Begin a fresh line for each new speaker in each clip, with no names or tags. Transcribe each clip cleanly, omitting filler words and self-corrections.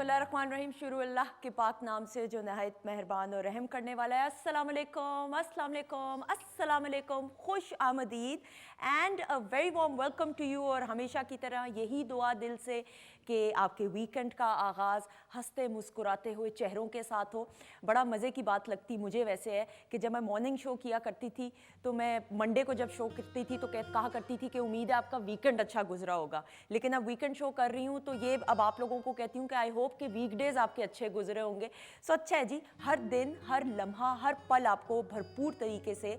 बिस्मिल्लाहिर्रहमानिर्रहीम। शुरू अल्लाह के पाक नाम से जो नहायत मेहरबान और रहम करने वाला है। अस्सलाम वालेकुम, अस्सलाम वालेकुम, अस्सलाम वालेकुम, खुश आमदीद and a very warm welcome to you. और हमेशा की तरह यही दुआ दिल से कि आपके वीकेंड का आगाज़ हंसते मुस्कुराते हुए चेहरों के साथ हो। बड़ा मज़े की बात लगती मुझे वैसे है कि जब मैं मॉर्निंग शो किया करती थी तो मैं मंडे को जब शो करती थी तो कहा करती थी कि उम्मीद है आपका वीकेंड अच्छा गुजरा होगा। लेकिन अब वीकेंड शो कर रही हूँ तो ये अब आप लोगों को कहती हूँ कि आई होप कि वीकडेज़ आपके अच्छे गुजरे होंगे। सो अच्छा है जी, हर दिन, हर लम्हा, हर पल आपको भरपूर तरीके से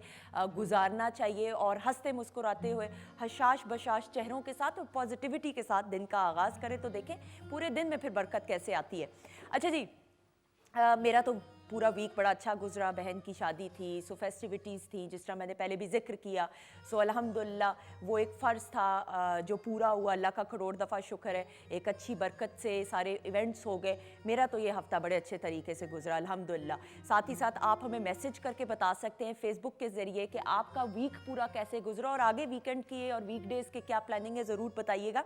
गुजारना चाहिए और हंसते मुस्कुराते हुए हशाश बशाश चेहरों के साथ और पॉजिटिविटी के साथ दिन का आगाज़ करें तो देखें पूरे दिन में फिर बरकत कैसे आती है। अच्छा जी, मेरा तो पूरा वीक बड़ा अच्छा गुजरा। बहन की शादी थी, सो फेस्टिविटीज़ थी, जिस तरह मैंने पहले भी जिक्र किया। सो अल्हम्दुलिल्लाह वो एक फ़र्ज़ था जो पूरा हुआ। अल्लाह का करोड़ दफ़ा शुक्र है, एक अच्छी बरकत से सारे इवेंट्स हो गए। मेरा तो ये हफ़्ता बड़े अच्छे तरीके से गुजरा अल्हम्दुलिल्लाह। साथ ही साथ आप हमें मैसेज करके बता सकते हैं फेसबुक के ज़रिए कि आपका वीक पूरा कैसे गुजरा और आगे वीकेंड की और वीकडेज़ के क्या प्लानिंग है, ज़रूर बताइएगा।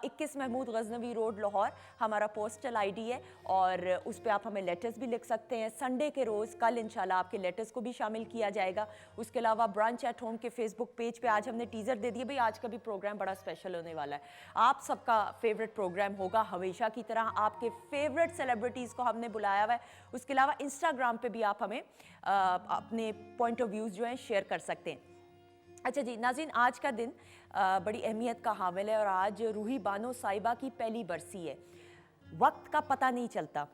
21 महमूद गज़नवी रोड लाहौर हमारा पोस्टल आईडी है और उस पर आप हमें लेटर्स भी लिख सकते हैं। संडे के रोज़ कल इंशाल्लाह आपके लेटर्स को भी शामिल किया जाएगा। उसके अलावा ब्रांच एट होम के फेसबुक पेज पे आज हमने टीज़र दे दिया, भाई आज का भी प्रोग्राम बड़ा स्पेशल होने वाला है। आप सबका फेवरेट प्रोग्राम होगा हमेशा की तरह। आपके फेवरेट सेलिब्रिटीज़ को हमने बुलाया हुआ है। उसके अलावा इंस्टाग्राम पे भी आप हमें अपने पॉइंट ऑफ व्यूज़ जो हैं शेयर कर सकते हैं। अच्छा जी नाज़रीन, आज का दिन बड़ी अहमियत का हामिल है और आज रूही बानो साहिबा की पहली बरसी है। वक्त का पता नहीं चलता।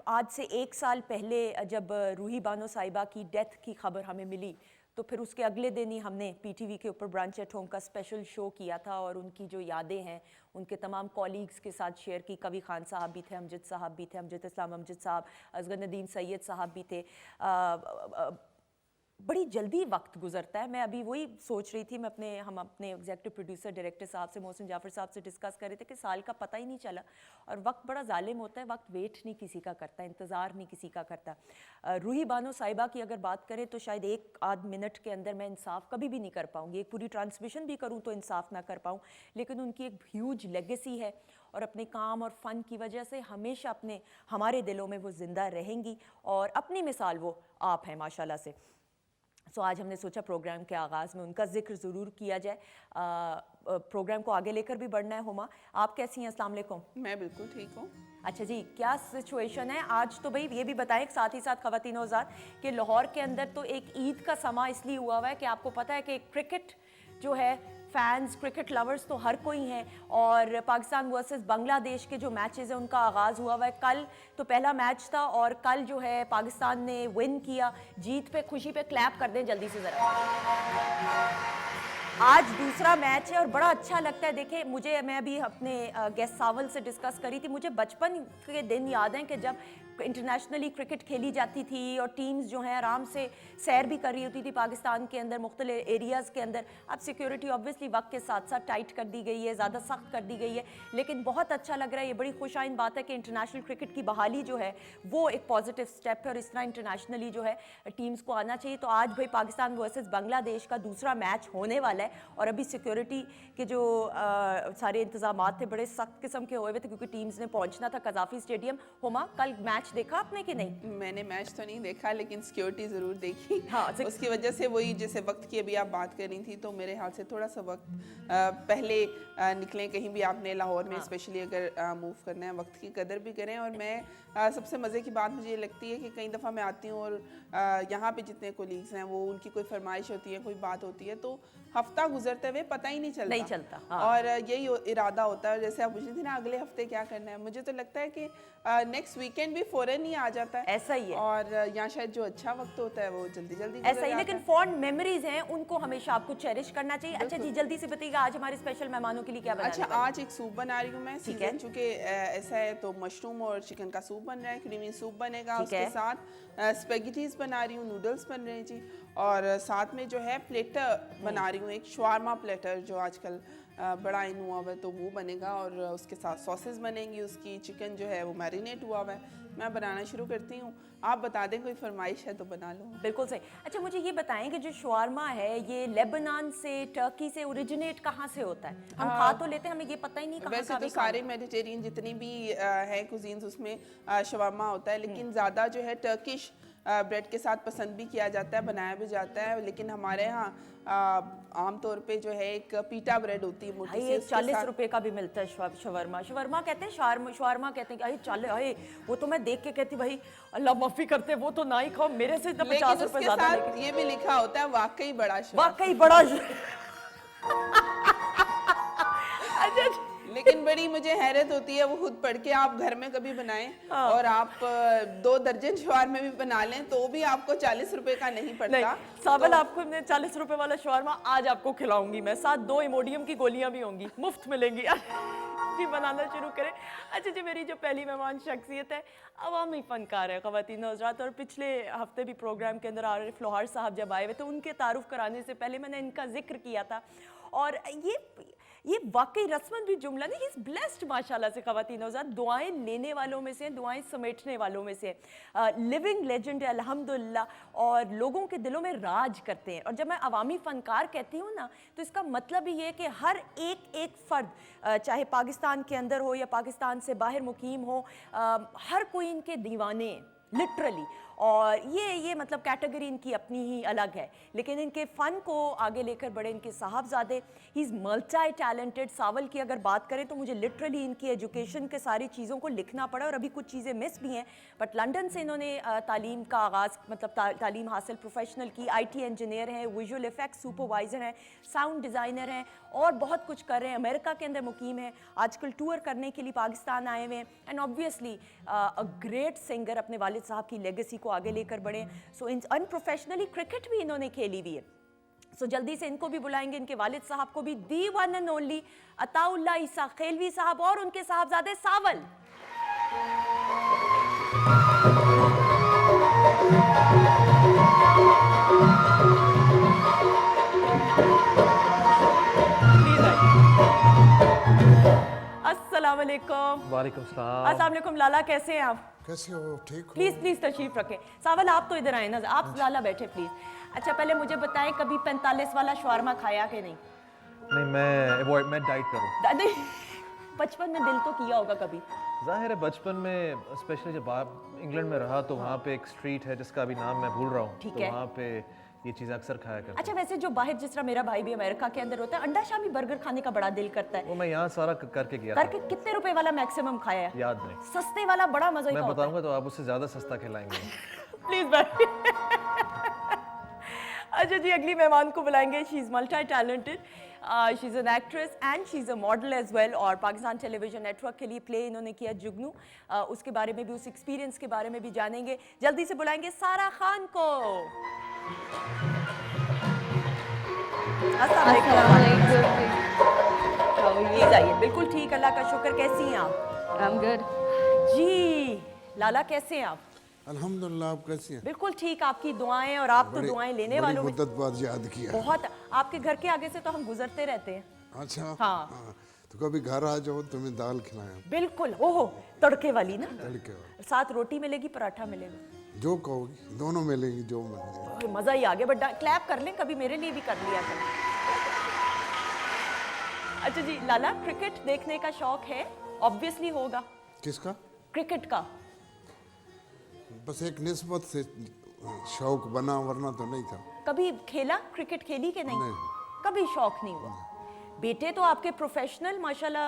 आज से 1 साल पहले जब रूही बानो साहिबा की डेथ की खबर हमें मिली तो फिर उसके अगले दिन ही हमने पीटीवी के ऊपर ब्रांच एट होम का स्पेशल शो किया था और उनकी जो यादें हैं उनके तमाम कॉलीग्स के साथ शेयर की। कवी खान साहब भी थे, अमजद साहब भी थे, अमजद इस्लाम अमजद साहब, असगर नदीम सैयद साहब भी थे। बड़ी जल्दी वक्त गुजरता है। मैं अभी वही सोच रही थी, हम अपने एग्जीक्यूटिव प्रोड्यूसर डायरेक्टर साहब से, मोहसिन जाफ़र साहब से डिस्कस कर रहे थे कि साल का पता ही नहीं चला और वक्त बड़ा जालिम होता है। वक्त वेट नहीं किसी का करता, इंतज़ार नहीं किसी का करता। रूही बानो साहिबा की अगर बात करें तो शायद 1 आध मिनट के अंदर मैं इंसाफ कभी भी नहीं कर पाऊँगी। एक पूरी ट्रांसमिशन भी करूँ तो इंसाफ ना कर पाऊँ, लेकिन उनकी एक ह्यूज लेगेसी है और अपने काम और फ़न की वजह से हमेशा हमारे दिलों में वो ज़िंदा रहेंगी और अपनी मिसाल वो आप हैं माशाल्लाह से। सो आज हमने सोचा प्रोग्राम के आगाज़ में उनका जिक्र ज़रूर किया जाए। प्रोग्राम को आगे लेकर भी बढ़ना है। हुमा, आप कैसी हैं? अस्सलाम वालेकुम।
मैं बिल्कुल ठीक हूँ।
अच्छा जी, क्या सिचुएशन है आज? तो भाई ये भी बताएं साथ ही साथ ख़वातीन हज़रात कि लाहौर के अंदर तो एक ईद का समा इसलिए हुआ हुआ है कि आपको पता है कि क्रिकेट जो है, फैंस, क्रिकेट लवर्स तो हर कोई हैं और पाकिस्तान वर्सेस बांग्लादेश के जो मैचेस हैं उनका आगाज़ हुआ हुआ है। कल तो पहला मैच था और कल जो है पाकिस्तान ने विन किया। जीत पे, खुशी पे क्लैप कर दें जल्दी से ज़रा। आज दूसरा मैच है और बड़ा अच्छा लगता है। देखें, मैं अभी अपने गेस्ट सावल से डिस्कस करी थी, मुझे बचपन के दिन याद हैं कि जब इंटरनेशनली क्रिकेट खेली जाती थी और टीम्स जो हैं आराम से सैर भी कर रही होती थी पाकिस्तान के अंदर मुख्तलिफ एरियाज़ के अंदर। अब सिक्योरिटी ऑब्वियसली वक्त के साथ साथ टाइट कर दी गई है, ज़्यादा सख्त कर दी गई है, लेकिन बहुत अच्छा लग रहा है। ये बड़ी खुशाइन बात है कि इंटरनेशनल क्रिकेट की बहाली जो है वो एक पॉजिटिव स्टेप है और इस तरह इंटरनेशनली जो है टीम्स को आना चाहिए। तो आज भाई पाकिस्तान वर्सेस बांग्लादेश का दूसरा मैच होने वाला है और अभी सिक्योरिटी के जो सारे इंतजाम थे बड़े सख्त किस्म के हुए थे क्योंकि टीम्स ने पहुंचना था कज़ाफ़ी स्टेडियम। हुमा, कल मैच देखा आपने कि नहीं?
मैंने मैच तो नहीं देखा लेकिन सिक्योरिटी ज़रूर देखी।
हाँ,
उसकी वजह से वही जैसे वक्त की अभी आप बात कर रही थी तो मेरे ख्याल से थोड़ा सा वक्त पहले निकलें कहीं भी आपने लाहौर में स्पेशली अगर मूव करना है, वक्त की कदर भी करें। और मैं सबसे मज़े की बात मुझे ये लगती है कि कई दफ़ा मैं आती हूँ और यहाँ पे जितने कोलीग्स हैं वो उनकी कोई फरमाइश होती है, कोई बात होती है तो हफ्ता गुजरते हुए पता ही नहीं चलता।
हाँ।
और यही इरादा होता है। जैसे आप पूछ रही थी ना अगले हफ्ते क्या करना है, मुझे तो लगता है कि नेक्स्ट वीकेंड भी फ़ौरन ही आ जाता है।
ऐसा ही है।
और यहाँ शायद जो अच्छा वक्त होता है वो जल्दी जल्दी
ऐसा ही, लेकिन फॉन्ड मेमोरीज हैं उनको हमेशा आपको चेरिश करना चाहिए। अच्छा जी, जल्दी से बताइएगा आज हमारे स्पेशल मेहमानों के लिए क्या बनाने
अच्छा,
वाले हैं?
आज एक सूप बना रही हूँ मैं। सीजन चूँकि ऐसा है तो मशरूम और चिकन का सूप बन रहा है, क्रीमी सूप बनेगा। उसके साथ स्पेगेटीज बना रही हूँ, नूडल्स बन रहे हैं जी। और साथ में जो है प्लेटर बना रही हूँ, एक शवारमा प्लेटर जो आजकल बड़ा इन हुआ हुआ है तो वो बनेगा, और उसके साथ सॉसेस बनेंगी उसकी। चिकन जो है वो मैरिनेट हुआ हुआ है। मैं बनाना शुरू करती हूँ, आप बता दें कोई फरमाइश है तो बना लो।
बिल्कुल सही। अच्छा मुझे ये बताएं कि जो शवारमा है ये लेबनान से, टर्की से ओरिजिनेट कहाँ से होता है? हम खा तो लेते हैं, हमें ये पता ही नहीं कहाँ
वैसे
का
तो
भी
सारे मेडिटेरियन जितनी भी है कुजीन्स उसमें शवारमा होता है, लेकिन ज़्यादा जो है टर्किश ब्रेड के साथ पसंद भी किया जाता है, बनाया भी जाता है। लेकिन हमारे यहाँ आमतौर पे जो है एक पीटा ब्रेड होती है मोटी
भाई
सी,
एक
उसके
40
साथ
रुपए का भी मिलता है शवरमा। शवरमा कहते हैं, शवारमा कहते हैं। अरे चाले अरे वो तो मैं देख के कहती भाई अल्लाह माफी करते, वो तो ना ही खाओ, मेरे से तो 50
लेकिन
रुपए
उसके
ज्यादा।
साथ
लेकिन
ये भी लिखा होता है वाकई बड़ा शवारमा।
वाकई बड़ा अच्छा
लेकिन बड़ी मुझे हैरत होती है वो खुद पढ़ के, आप घर में कभी बनाएं और आप 2 दर्जन शवारमे भी बना लें तो भी आपको 40 रुपए का नहीं पड़ता।
नहीं सावल, आपको मैं 40 रुपए वाला शवारमा आज आपको खिलाऊंगी मैं, साथ 2 इमोडियम की गोलियां भी होंगी, मुफ्त मिलेंगी। जी बनाना शुरू करें। अच्छा जी, मेरी जो पहली मेहमान शख्सियत है, अवामी फनकार है, ख़वातीन हज़रात। और पिछले हफ्ते भी प्रोग्राम के अंदर आरिफ लोहार साहब जब आए हुए तो उनके तारुफ कराने से पहले मैंने इनका जिक्र किया था। और ये वाकई रस्मन भी जुमला नहीं, इज़ ब्लेस्ड माशाल्लाह से। ख़वातीन हज़रात दुआएं लेने वालों में से, दुआएं समेटने वालों में से, लिविंग लेजेंड है अल्हम्दुलिल्लाह, और लोगों के दिलों में राज करते हैं। और जब मैं अवामी फ़नकार कहती हूँ ना, तो इसका मतलब ये है कि हर एक फ़र्द, चाहे पाकिस्तान के अंदर हो या पाकिस्तान से बाहर मुकीम हो, हर कोई इनके दीवाने हैं लिटरली। और ये मतलब कैटेगरी इनकी अपनी ही अलग है, लेकिन इनके फ़न को आगे लेकर बड़े इनके साहबजादे। He is multi talented. सावल की अगर बात करें तो मुझे लिटरली इनकी एजुकेशन के सारी चीज़ों को लिखना पड़ा, और अभी कुछ चीज़ें मिस भी हैं, बट लंदन से इन्होंने तालीम का आगाज़, मतलब तालीम हासिल प्रोफेशनल की। IT इंजीनियर हैं, विजुअल इफेक्ट्स सुपरवाइज़र हैं, साउंड डिज़ाइनर हैं, और बहुत कुछ कर रहे हैं। अमेरिका के अंदर मुकीम हैं, आजकल टूर करने के लिए पाकिस्तान आए हुए हैं, and obviously a great singer, अपने वालिद साहब की लेगेसी को आगे लेकर बढ़े। सो अनप्रोफेशनली क्रिकेट भी इन्होंने खेली हुई है। सो जल्दी से इनको भी बुलाएंगे, इनके वालिद साहब को भी, दी वन एंड ओनली अताउल्लाह ईसा खेलवी साहब और उनके साहबजादे सावल। अस्सलाम वालेकुम।
वालेकुम सलाम।
अस्सलाम वालेकुम। लाला कैसे हैं आप?
कैसे हो? ठीक हो?
प्लीज तशरीफ रखें। सावल आप तो इधर आए ना, आप लाला बैठे प्लीज। अच्छा पहले मुझे बताएं, कभी 45 वाला शवारमा खाया कि नहीं?
नहीं, मैं डाइट करूँ।
नहीं, बचपन में दिल तो किया होगा कभी।
जाहिर है बचपन में, स्पेशली जब आप इंग्लैंड में रहा तो वहाँ पे एक स्ट्रीट है जिसका अभी नाम मैं भूल रहा हूँ,
ठीक
तो
है।
वहाँ पे ये चीज़ अक्सर खाया करता
अच्छा वैसे जो बाहर, जिस तरह मेरा भाई भी अमेरिका के अंदर होता है, अंडा शामी बर्गर खाने का बड़ा दिल करता है।
वो मैं यहाँ सारा करके गया था।
करके कितने रुपए वाला मैक्सिमम खाया है?
याद नहीं।
सस्ते वाला बड़ा मजा ही
मैं
होता है।
बताऊंगा तो आप उससे ज़्यादा सस्ता खिलाएंगे।
प्लीज बैठ। अच्छा जी, अगली मेहमान को बुलाएंगे। She is multi talented, she is an actress and she is a model as well, और पाकिस्तान टेलीविजन नेटवर्क के लिए प्ले इन्होंने किया जुगनू। उसके बारे में भी, उस एक्सपीरियंस के बारे में भी जानेंगे। जल्दी से बुलाएंगे सारा खान को। प्लीज आइए। बिल्कुल ठीक, अल्लाह का शुक्र। कैसी हैं आप?
I'm good.
जी लाला कैसे हैं आप?
अल्हम्दुलिल्लाह। आप कैसी हैं?
बिल्कुल ठीक, आपकी दुआएं, और आप तो दुआएं लेने वालों में
मुद्दत बाद याद किया।
बहुत। आपके घर के आगे से तो हम गुजरते रहते हैं।
अच्छा
हाँ।
तो कभी घर आ जाओ, तुम्हें दाल खिलाएं।
बिल्कुल। ओहो, तड़के वाली ना?
तड़के वाली।
साथ रोटी मिलेगी, पराठा मिलेगा?
जो कहोगी, दोनों मिलेंगी, जो मिलेंगी।
ओए, मजा ही आ गया। बट क्लैप कर लें, कभी मेरे लिए भी कर लिया करें। अच्छा जी लाला, क्रिकेट देखने का शौक है? ऑब्वियसली होगा।
किसका?
क्रिकेट का।
बस एक निस्बत से शौक बना, वरना तो नहीं था।
कभी खेला, क्रिकेट खेली कि नहीं?
नहीं।
कभी शौक नहीं हुआ। बेटे तो आपके प्रोफेशनल माशाल्लाह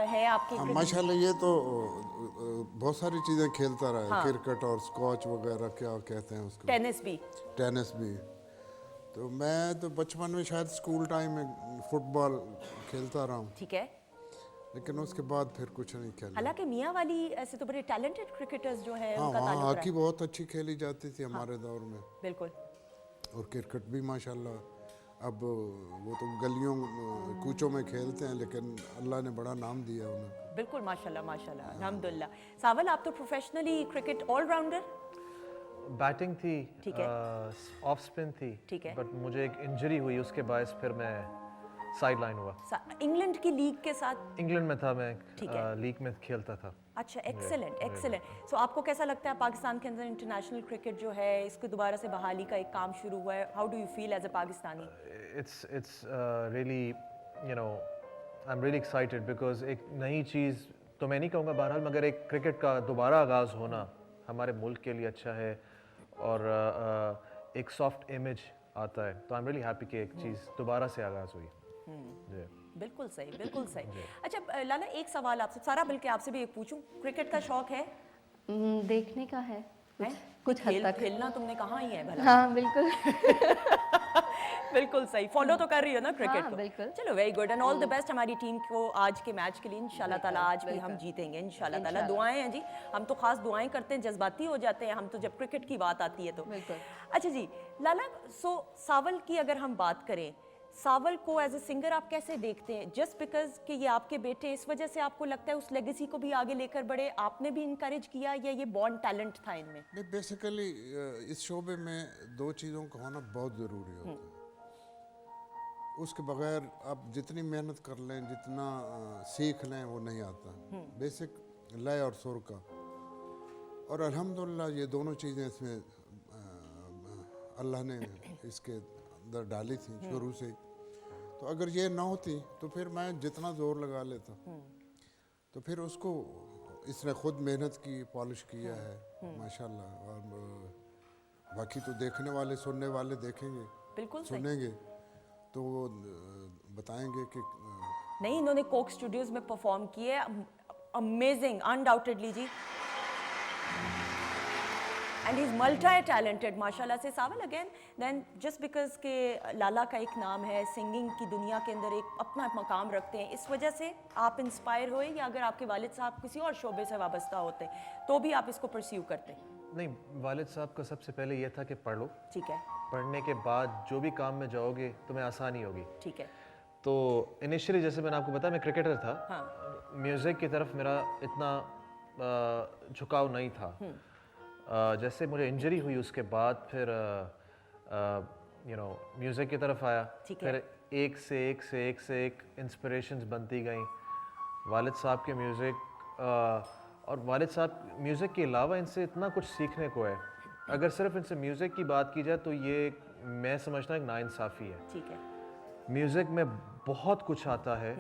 है आपके।
हाँ, माशाल्लाह। ये तो बहुत सारी चीज़ें खेलता रहा है।
हाँ।
क्रिकेट और स्कॉच वगैरह, क्या कहते हैं उसको,
टेनिस भी।
टेनिस भी। तो मैं तो बचपन में शायद स्कूल टाइम में फुटबॉल खेलता रहा हूँ,
ठीक है।
लेकिन उसके बाद फिर कुछ नहीं खेला।
हालांकि मियाँ वाली ऐसे तो बड़े टैलेंटेड क्रिकेटर्स जो है
हाँ,
उनका
वहाँ
ताल्लुक रहा
हॉकी
है।
बहुत अच्छी खेली जाती थी हमारे दौर में,
बिल्कुल।
और क्रिकेट भी माशाल्लाह। अब वो तो गलियों कूचों में खेलते हैं, लेकिन अल्लाह ने बड़ा नाम दिया उन्हें।
बिल्कुल माशाल्लाह माशाल्लाह, अल्हम्दुलिल्लाह। सावल, आप तो प्रोफेशनली क्रिकेट ऑलराउंडर?
बैटिंग थी,
ठीक है।
ऑफ स्पिन थी,
ठीक है।
बट मुझे एक इंजरी हुई, उसके बायस फिर मैं साइड लाइन हुआ।
इंग्लैंड की लीग के साथ?
इंग्लैंड में था मैं,
ठीक है।
लीग में खेलता था।
अच्छा, एक्सेलेंट एक्सेलेंट। सो आपको कैसा लगता है पाकिस्तान के अंदर इंटरनेशनल क्रिकेट जो है इसको दोबारा से बहाली का एक काम शुरू हुआ है? How do you feel as a Pakistani?
It's really, you know, I'm really excited because एक नई चीज़ तो मैं नहीं कहूँगा बहरहाल, मगर एक क्रिकेट का दोबारा आगाज़ होना हमारे मुल्क के लिए अच्छा है और एक सॉफ्ट इमेज आता है, तो आई एम रियली हैप्पी कि एक चीज़ दोबारा से आगाज़ हुई। जी
बिल्कुल सही, बिल्कुल सही। अच्छा लाला, एक सवाल आपसे, सारा बल्कि आपसे भी एक पूछूं, क्रिकेट का शौक है?
देखने का है
हैं?
कुछ हद तक।
खेलना तुमने कहाँ ही है भला?
हाँ बिल्कुल।
बिल्कुल सही, फॉलो तो कर रही हो ना क्रिकेट
हाँ,
को?
बिल्कुल।
चलो very good and all the best हमारी टीम को आज के मैच के लिए। इंशाल्लाह ताला आज भी हम जीतेंगे इंशाल्लाह ताला। दुआएं हैं जी, हम तो खास दुआएं करते हैं, जज्बाती हो जाते हैं हम तो जब क्रिकेट की बात आती है तो।
बिल्कुल।
अच्छा जी लाला, सो सावल की अगर हम बात करें, सावल को एज ए सिंगर आप कैसे देखते हैं? जस्ट बिकॉज कि ये आपके बेटे, इस वजह से आपको लगता है उस लेगेसी को भी आगे लेकर बढ़े, आपने भी इनकरेज किया या ये बॉर्न टैलेंट था इनमें?
नहीं, बेसिकली इस शोबे में दो चीज़ों का होना बहुत ज़रूरी होता है। उसके बगैर आप जितनी मेहनत कर लें, जितना सीख लें, वो नहीं आता। बेसिक लय और सुर का, और अल्हम्दुलिल्लाह ये दोनों चीज़ें इसमें अल्लाह ने इसके अंदर डाली थी शुरू से ही। तो अगर ये ना होती तो फिर मैं जितना ज़ोर लगा लेता, तो फिर उसको इसने खुद मेहनत की, पॉलिश किया है माशाल्लाह। और बाकी तो देखने वाले, सुनने वाले देखेंगे,
बिल्कुल सही।
सुनेंगे तो वो बताएंगे कि
नहीं, इन्होंने कोक स्टूडियोज में परफॉर्म किए, अमेजिंग अनडाउटेडली जी, and he is multi talented माशाल्लाह से। सावल अगेन देन जस्ट बिकॉज के लाला का एक नाम है, सिंगिंग की दुनिया के अंदर एक अपना मकाम रखते हैं, इस वजह से आप इंस्पायर हुए, या अगर आपके वालिद साहब किसी और शोबे से वाबस्ता होते तो भी आप इसको परस्यू करते?
नहीं, वालिद साहब का सबसे पहले ये था कि पढ़ लो,
ठीक है,
पढ़ने के बाद जो भी काम में जाओगे तुम्हें आसानी होगी।
ठीक है।
तो इनिशियली जैसे मैंने आपको बताया मैं क्रिकेटर था,
हाँ।
म्यूज़िक की तरफ मेरा इतना झुकाव नहीं था। जैसे मुझे इंजरी हुई उसके बाद फिर यू नो म्यूज़िक की तरफ आया,
ठीक है।
फिर एक से एक इंस्पिरेशंस बनती गई। वालिद साहब के म्यूज़िक और वालिद साहब म्यूज़िक के अलावा इनसे इतना कुछ सीखने को है। अगर सिर्फ इनसे म्यूज़िक की बात की जाए तो ये मैं समझता हूँ एक नाइंसाफ़ी है।
ठीक है।
म्यूज़िक में बहुत कुछ आता है,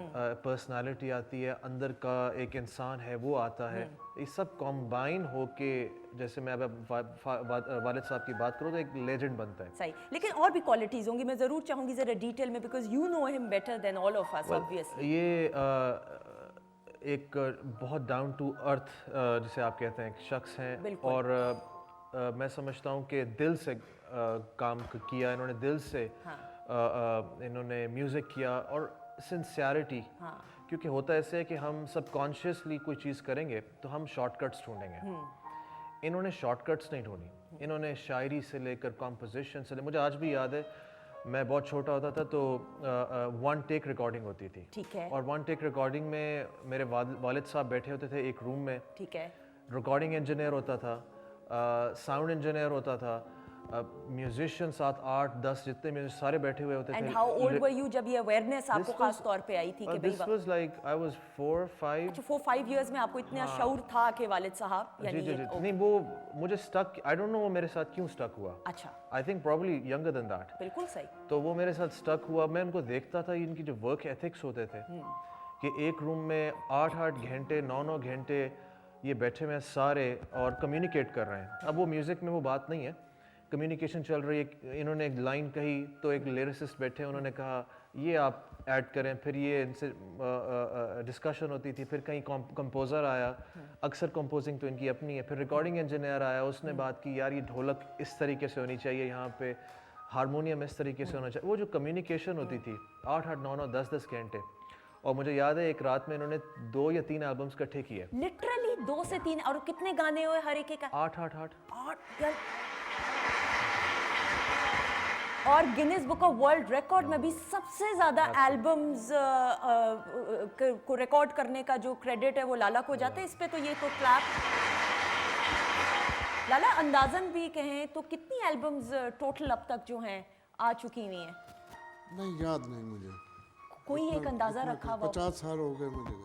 पर्सनालिटी आती है, अंदर का एक इंसान है वो आता है, ये सब कॉम्बाइन होके जैसे मैं अब वालिद साहब की बात करूँ तो एक लेजेंड बनता है।
सही, लेकिन और भी क्वालिटीज़ होंगी, मैं ज़रूर चाहूँगी ज़रा डिटेल में, because you know him better than all of us obviously.
ये एक बहुत डाउन टू अर्थ जिसे आप कहते हैं एक शख्स हैं, और मैं समझता हूँ कि दिल से काम किया इन्होंने, दिल से इन्होंने म्यूज़िक किया और सिंसियरिटी। क्योंकि होता ऐसे है कि हम सबकॉन्शियसली कोई चीज़ करेंगे तो हम शॉर्टकट्स ढूंढेंगे, इन्होंने शॉर्टकट्स नहीं ढूंढी, इन्होंने शायरी से लेकर कॉम्पोजिशन से मुझे आज भी याद है, मैं बहुत छोटा होता था तो वन टेक रिकॉर्डिंग होती थी।
ठीक है।
और वन टेक रिकॉर्डिंग में मेरे वालिद साहब बैठे होते थे एक रूम में,
ठीक है।
रिकॉर्डिंग इंजीनियर होता था, साउंड इंजीनियर होता था, म्यूजिशियन 7, 8, 10 जितने म्यूजिक सारे बैठे हुए होते थे।
And how old were you जब ये अवेयरनेस आपको खास तौर पे आई थी कि
this was like I was 4, 5।
4-5 years में आपको इतना शऊर था कि वालिद साहब
जी
यानी
जी जी, नहीं वो मुझे स्टक, आई डोंट नो वो मेरे साथ क्यों स्टक हुआ।
अच्छा,
I think probably younger than that.
बिल्कुल सही।
तो वो मेरे साथ स्टक हुआ, मैं उनको देखता था, इनकी जो वर्क एथिक्स होते थे कि एक रूम में 8-8 घंटे 9-9 घंटे ये बैठे हुए हैं सारे और कम्युनिकेट कर रहे हैं। अब वो म्यूज़िक में वो बात नहीं है, कम्युनिकेशन चल रही है, इन्होंने एक लाइन कही तो एक लिरिसिस्ट बैठे उन्होंने कहा ये आप ऐड करें, फिर ये इनसे डिस्कशन होती थी, फिर कहीं कंपोज़र आया, अक्सर कंपोजिंग तो इनकी अपनी है, फिर रिकॉर्डिंग इंजीनियर आया, उसने बात की यार ये ढोलक इस तरीके से होनी चाहिए, यहाँ पे हारमोनियम इस तरीके से होना चाहिए। वो जो कम्युनिकेशन होती थी 8-8, 9-9, 10-10 घंटे, और मुझे याद है एक रात में इन्होंने 2 या 3 एल्बम्स इकट्ठे किए,
लिटरली 2 से 3। और कितने गाने हुए हर एक का?
8
यार, और Guinness book of world record में भी सबसे ज्यादा एल्बम्स को रिकॉर्ड करने का जो क्रेडिट है वो लाला को जाता है। इस पे तो ये तो क्लैप। लाला अंदाजन भी कहें तो कितनी एल्बम्स टोटल अब तक जो हैं आ चुकी हुई हैं?
नहीं याद नहीं मुझे।
कोई एक अंदाजा रखा हुआ?
50 साल हो गए मुझे।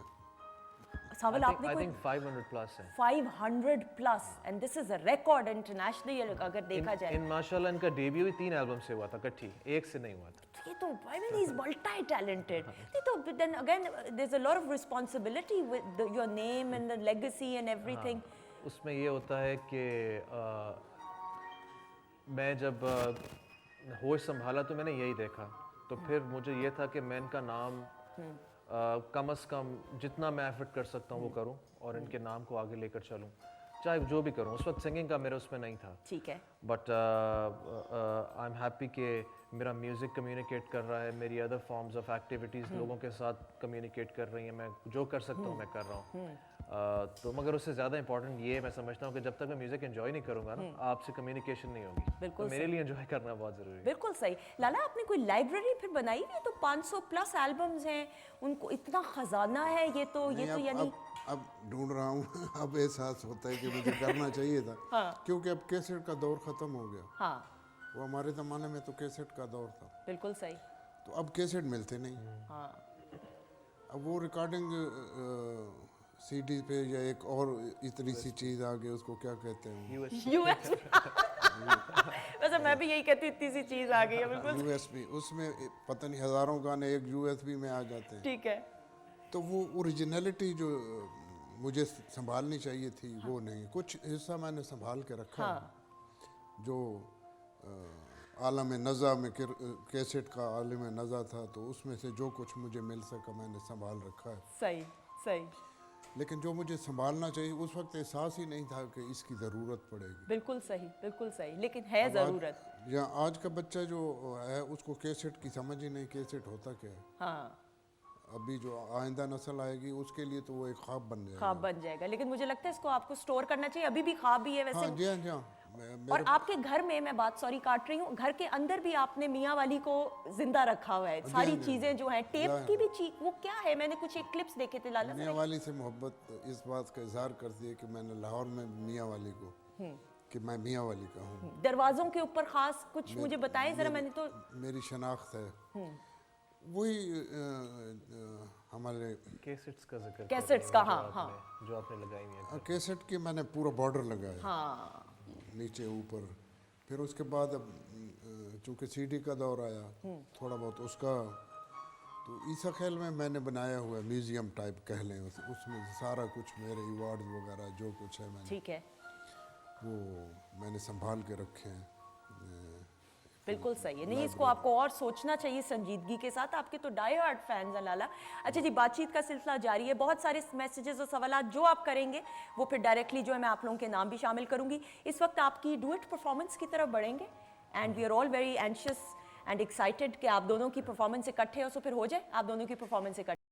सावल आपने
आई
कोई
थिंक 500 प्लस है
500 plus, and this is a record internationally अगर देखा जाए।
इन माशाल्लाह इनका डेब्यू ही 3 एल्बम से हुआ था इकट्ठी, एक से नहीं हुआ था।
तो ये तो I mean he is multi talented. तो then again there is a lot of responsibility with your name and the legacy and everything.
उसमें ये होता है कि मैं जब होश संभाला तो मैंने यही देखा, तो फिर मुझे ये था कि मैं इनका नाम कम से कम जितना मैं एफर्ट कर सकता हूँ वो करूँ और इनके नाम को आगे लेकर चलूँ, चाहे जो भी करूँ। उस वक्त सिंगिंग का मेरे उसमें नहीं था,
ठीक है,
बट आई एम हैप्पी कि मेरा म्यूज़िक कम्युनिकेट कर रहा है, मेरी अदर फॉर्म्स ऑफ एक्टिविटीज़ लोगों के साथ कम्युनिकेट कर रही हैं, मैं जो कर सकता हूँ मैं कर रहा हूँ। तो मगर उससे ज़्यादा इंपॉर्टेंट ये मैं समझता हूँ कि जब तक मैं म्यूज़िक एंजॉय नहीं करूँगा ना, आपसे कम्युनिकेशन नहीं होगी।
बिल्कुल
तो मेरे लिए एंजॉय करना बहुत ज़रूरी है।
बिल्कुल सही। लाला आपने कोई लाइब्रेरी फिर बनाई हुई है? तो 500 प्लस एल्बम्स हैं, उनको इतना खजाना है, ये तो यानी
अब ढूंढ रहा हूँ। अब एहसास होता है कि मुझे करना चाहिए था।
हाँ।
क्योंकि अब कैसेट का दौर ख़त्म हो गया।
हाँ
वो हमारे ज़माने में तो कैसेट का दौर था,
बिल्कुल सही।
तो अब कैसेट मिलते नहीं।
हाँ
अब वो रिकॉर्डिंग सीडी पे या एक और इतनी सी चीज़ आ गई, उसको क्या कहते हैं,
यूएस वैसे मैं भी यही कहती हूँ, इतनी सी चीज आ गई है। बिल्कुल
यूएसबी, उसमें पता नहीं हज़ारों गाने एक यूएसबी में आ जाते हैं।
ठीक है।
तो वो ओरिजिनलिटी जो मुझे संभालनी चाहिए थी वो नहीं। कुछ हिस्सा मैंने संभाल के रखा है। जो आलम नज़ा में कैसेट का आलम नज़ा था, तो उसमें से जो कुछ मुझे मिल सका मैंने संभाल रखा है।
सही सही।
लेकिन जो मुझे संभालना चाहिए उस वक्त एहसास ही नहीं था कि इसकी ज़रूरत पड़ेगी।
बिल्कुल सही, लेकिन है ज़रूरत।
या आज का बच्चा जो है उसको कैसेट की समझ ही नहीं, कैसेट होता क्या है।
हाँ
अभी जो आइंदा नस्ल आएगी उसके लिए तो वो एक ख्वाब बन जाएगा।
ख्वाब बन जाएगा, लेकिन मुझे लगता है इसको आपको स्टोर करना चाहिए। अभी भी ख्वाब ही है वैसे।
हाँ जी, हाँ जी, हाँ।
और आपके घर में, मैं बात सॉरी काट रही हूँ, घर के अंदर भी आपने मियाँ वाली को जिंदा रखा हुआ है। सारी चीजें जो हैं, टेप की भी चीज, वो क्या है, मैंने कुछ एक क्लिप्स देखे थे लाला।
मियाँ वाली से मोहब्बत इस बात का इजहार करती है कि मैंने लाहौर में मियाँ वाली को कि मैं मियाँ वाली का हूँ।
दरवाजों के ऊपर खास कुछ मुझे बताएं जरा। मैंने तो
मेरी शनाख्त है वही हमारे
कैसेट्स का जिक्र
कैसेट्स का। हाँ
जो आपने लगाई हुई है।
कैसेट की मैंने पूरा बॉर्डर लगाया।
हाँ
नीचे ऊपर। फिर उसके बाद अब चूँकि सीडी का दौर आया थोड़ा बहुत उसका, तो ईसा खेल में मैंने बनाया हुआ म्यूज़ियम टाइप कह लें। उसमें सारा कुछ मेरे अवार्ड्स वगैरह जो कुछ है मैंने,
ठीक है,
वो मैंने संभाल के रखे हैं।
बिल्कुल सही है। नहीं, इसको आपको और सोचना चाहिए संजीदगी के साथ। आपके तो डाई हार्ड फैंस हैं लाला। अच्छा जी, बातचीत का सिलसिला जारी है। बहुत सारे मैसेजेस और सवालात जो आप करेंगे वो फिर डायरेक्टली जो है मैं आप लोगों के नाम भी शामिल करूंगी। इस वक्त आपकी डुएट परफॉर्मेंस की तरफ बढ़ेंगे, and we are all very anxious and excited कि आप दोनों की परफॉर्मेंस इकट्ठे हो, सो फिर हो जाए आप दोनों की परफॉर्मेंस इकट्ठे।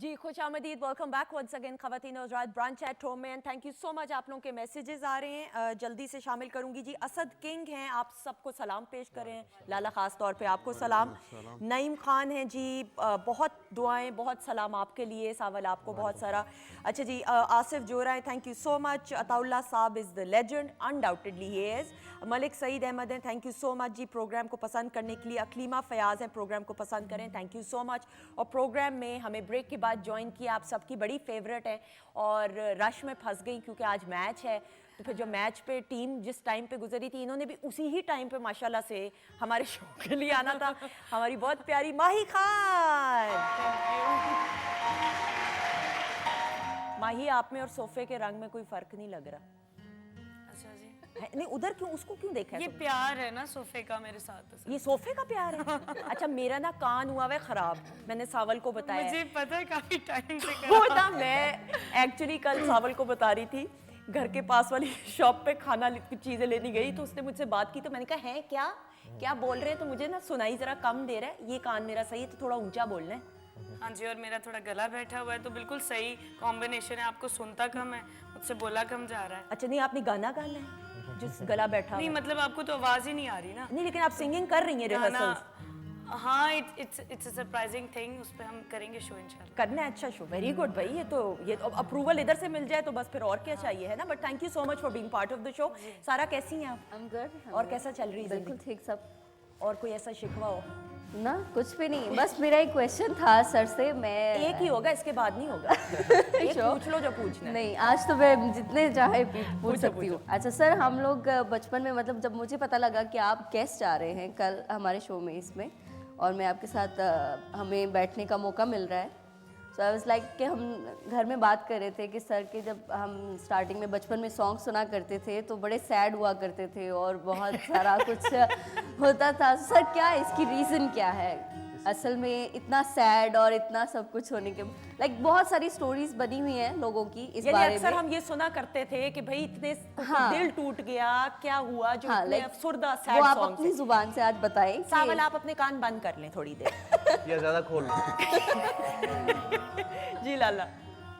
जी खुश आमदीद, वेलकम बैक वंस अगेन ख़वातीन और हज़रात ब्रांच एट होम में, and thank you so much. आप लोगों के मैसेजेस आ रहे हैं, जल्दी से शामिल करूंगी जी। असद किंग हैं, आप सबको सलाम पेश करें। लाला ख़ास तौर पे आपको सलाम। नईम खान हैं जी, बहुत दुआएं, बहुत सलाम आपके लिए। सावल आपको बहुत सारा। अच्छा जी, आसिफ जोरा हैं, thank you so much. Ataullah साहब is the legend, undoubtedly he is. Malik Saeed Ahmed हैं, थैंक यू सो मच जी प्रोग्राम को पसंद करने के लिए। अकलीमा फयाज़ हैं, प्रोग्राम को पसंद करें, थैंक यू सो मच। और प्रोग्राम में हमें ब्रेक के बाद ज्वाइन किया, आप सबकी बड़ी फेवरेट है और रश में फंस गई क्योंकि आज मैच है। तो फिर जो मैच पे टीम जिस टाइम पे गुजरी थी, इन्होंने भी उसी ही टाइम पे माशाल्लाह से हमारे शो के लिए आना था। हमारी बहुत प्यारी माही खान। माही, आप में और सोफे के रंग में कोई फर्क नहीं लग रहा
अच्छा जी,
नहीं? उधर क्यों, उसको क्यों देखा है
ये
तुमने?
प्यार है ना सोफे का मेरे साथ असल।
ये सोफे का प्यार है? अच्छा, मेरा ना कान हुआ है खराब, मैंने सावल को बताया।
मुझे पता है काफी टाइम से कर
वो था, मैं एक्चुअली कल सावल को बता रही थी, घर के पास वाली शॉप पे खाना कुछ चीज़ें लेने गई तो उसने मुझसे बात की, तो मैंने कहा है क्या क्या बोल रहे हैं, तो मुझे ना सुनाई ज़रा कम दे रहा है। ये कान मेरा सही है तो थोड़ा ऊंचा बोलना है।
हाँ जी, और मेरा थोड़ा गला बैठा हुआ है तो बिल्कुल सही कॉम्बिनेशन है। आपको सुनता कम है, मुझसे बोला कम जा रहा है।
अच्छा नहीं, आपने गाना गाना है जिस गला बैठा
नहीं
हुआ है?
मतलब आपको तो आवाज ही नहीं आ रही ना
नहीं, लेकिन आप सिंगिंग कर रही हैं
गाना।
रिहर्सल्स।
हाँ, इट्स अ सरप्राइजिंग थिंग, उस पे हम करेंगे शो इंशाल्लाह।
करना है, अच्छा शो, वेरी गुड भाई। ये तो अप्रूवल इधर से मिल जाए तो बस फिर और क्या चाहिए, है ना। But thank you so much for being part of the show. सारा कैसी हैं आप?
I'm good,
और कैसा चल रही है
बिल्कुल
जिंदगी?
ठीक सब।
और कोई ऐसा शिकवा हो?
ना कुछ भी नहीं, बस मेरा एक क्वेश्चन था सर से। मैं
एक ही होगा, इसके बाद नहीं होगा। एक
Sure.
पूछ लो जो पूछना है।
नहीं, आज तो मैं जितने चाहे पूछ सकती हूँ। अच्छा सर, हम लोग बचपन में, मतलब जब मुझे पता लगा कि आप गेस्ट आ रहे हैं कल हमारे शो में इसमें, और मैं आपके साथ हमें बैठने का मौका मिल रहा है, सो आई वाज लाइक कि हम घर में बात कर रहे थे कि सर के जब हम स्टार्टिंग में बचपन में सॉन्ग सुना करते थे तो बड़े सैड हुआ करते थे और बहुत सारा कुछ होता था। सर क्या इसकी रीज़न क्या है असल में इतना सैड और इतना सब कुछ होने के? लाइक बहुत सारी स्टोरीज बनी हुई हैं लोगों की इस
यानी
बारे
अक्सर
में।
हम ये सुना करते थे कि भाई इतने
हाँ।
दिल टूट गया, क्या हुआ, जो
हाँ,
इतने
like,
अफसुर्दा
वो
सैड
आप
सॉन्ग
अपनी जुबान से आज बताएं कि-
सावल, आप अपने कान बंद कर लें थोड़ी देर।
या ज़्यादा खोल
जी लाला।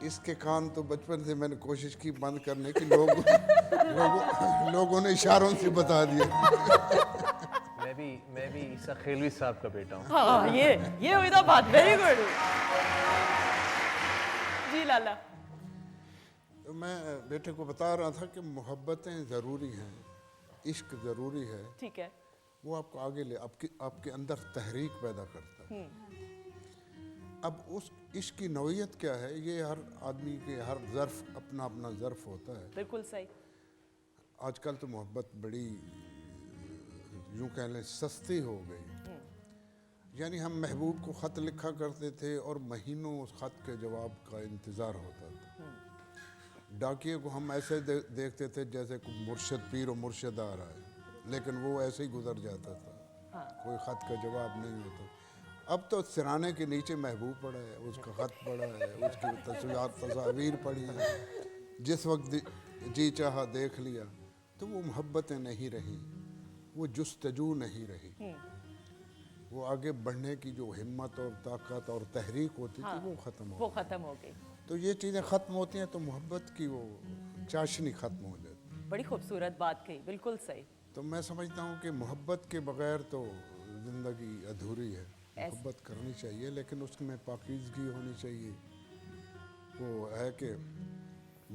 इसके कान तो बचपन से मैंने कोशिश की बंद करने की, लोगों ने इशारों से बता दिया।
मैं भी ईसा खेलवी साहब का बेटा हूँ।
हाँ, ये हुई ना बात, वेरी गुड। जी लाला।
तो मैं बेटे को बता रहा था कि मोहब्बतें ज़रूरी हैं, इश्क ज़रूरी है,
ठीक है।
वो आपको आगे ले, आपके अंदर तहरीक पैदा करता है। अब उस इश्क की नौइयत क्या है, ये हर आदमी के हर ज़र्फ़ अपना अपना ज़र्फ़ होता है।
बिल्कुल सही।
आजकल तो मोहब्बत बड़ी यूँ कह लें सस्ती हो गई। यानी हम महबूब को ख़त लिखा करते थे और महीनों उस ख़त के जवाब का इंतज़ार होता था। डाकिए को हम ऐसे देखते थे जैसे कोई मुर्शिद, पीर और मुर्शिद आ रहा है, लेकिन वो ऐसे ही गुजर जाता था। कोई ख़त का जवाब नहीं होता। अब तो सिराने के नीचे महबूब पड़ा है, उसका ख़त पड़ा है, उसकी तस्वीर पड़ी है, जिस वक्त जी चाहा देख लिया। तो वो मोहब्बतें नहीं रही, वो जुस्तजू नहीं रही, वो आगे बढ़ने की जो हिम्मत और ताकत और तहरीक होती थी वो ख़त्म हो
वो खत्म हो गई।
तो ये चीज़ें ख़त्म होती हैं तो मोहब्बत की वो चाशनी ख़त्म हो जाती है।
बड़ी खूबसूरत बात कही, बिल्कुल सही।
तो मैं समझता हूँ कि मोहब्बत के बगैर तो ज़िंदगी अधूरी है। मोहब्बत करनी चाहिए लेकिन उसमें पाकीज़गी होनी चाहिए। वो है कि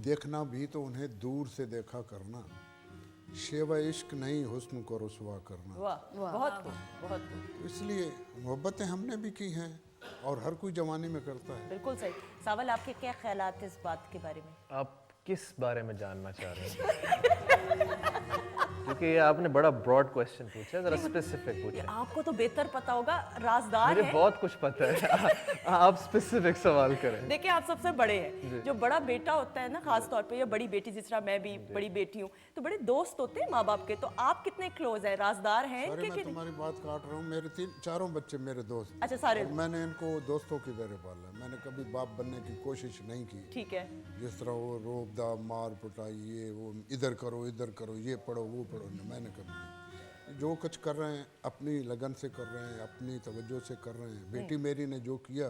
देखना भी तो उन्हें दूर से देखा करना, शेवा इश्क नहीं हुस्न को रुसवा करना।
वाह, बहुत खूब, बहुत खूब।
तो इसलिए मोहब्बतें हमने भी की हैं और हर कोई जवानी में करता है।
बिल्कुल सही। सावल, आपके क्या ख्यालात इस बात के बारे में?
आप किस बारे में जानना चाह रहे हैं? क्योंकि ये आपने बड़ा ब्रॉड क्वेश्चन पूछा है, जरा स्पेसिफिक पूछा है।
आपको तो बेहतर पता होगा, राजदार
मुझे
है।
बहुत कुछ पता है। आप स्पेसिफिक सवाल करें।
देखिए, आप सबसे बड़े हैं। जो बड़ा बेटा होता है ना, खास तौर पे, या बड़ी बेटी, जिस तरह मैं भी बड़ी बेटी हूँ, तो बड़े दोस्त होते हैं माँ बाप के। तो आप कितने क्लोज हैं, राजदार हैं
अरे
कि
मैं तुम्हारी बात काट रहा हूँ, मेरे चारों बच्चे मेरे दोस्त।
अच्छा, सारे।
और मैंने इनको दोस्तों की तरह पाला, मैंने कभी बाप बनने की कोशिश नहीं की।
ठीक है।
जिस तरह वो रोबदा, मार पिटाई, ये वो, इधर करो ये पढ़ो वो पढ़ो, नहीं, मैंने कभी नहीं। जो कुछ कर रहे हैं अपनी लगन से कर रहे हैं, अपनी तवज्जो से कर रहे हैं। बेटी मेरी ने जो किया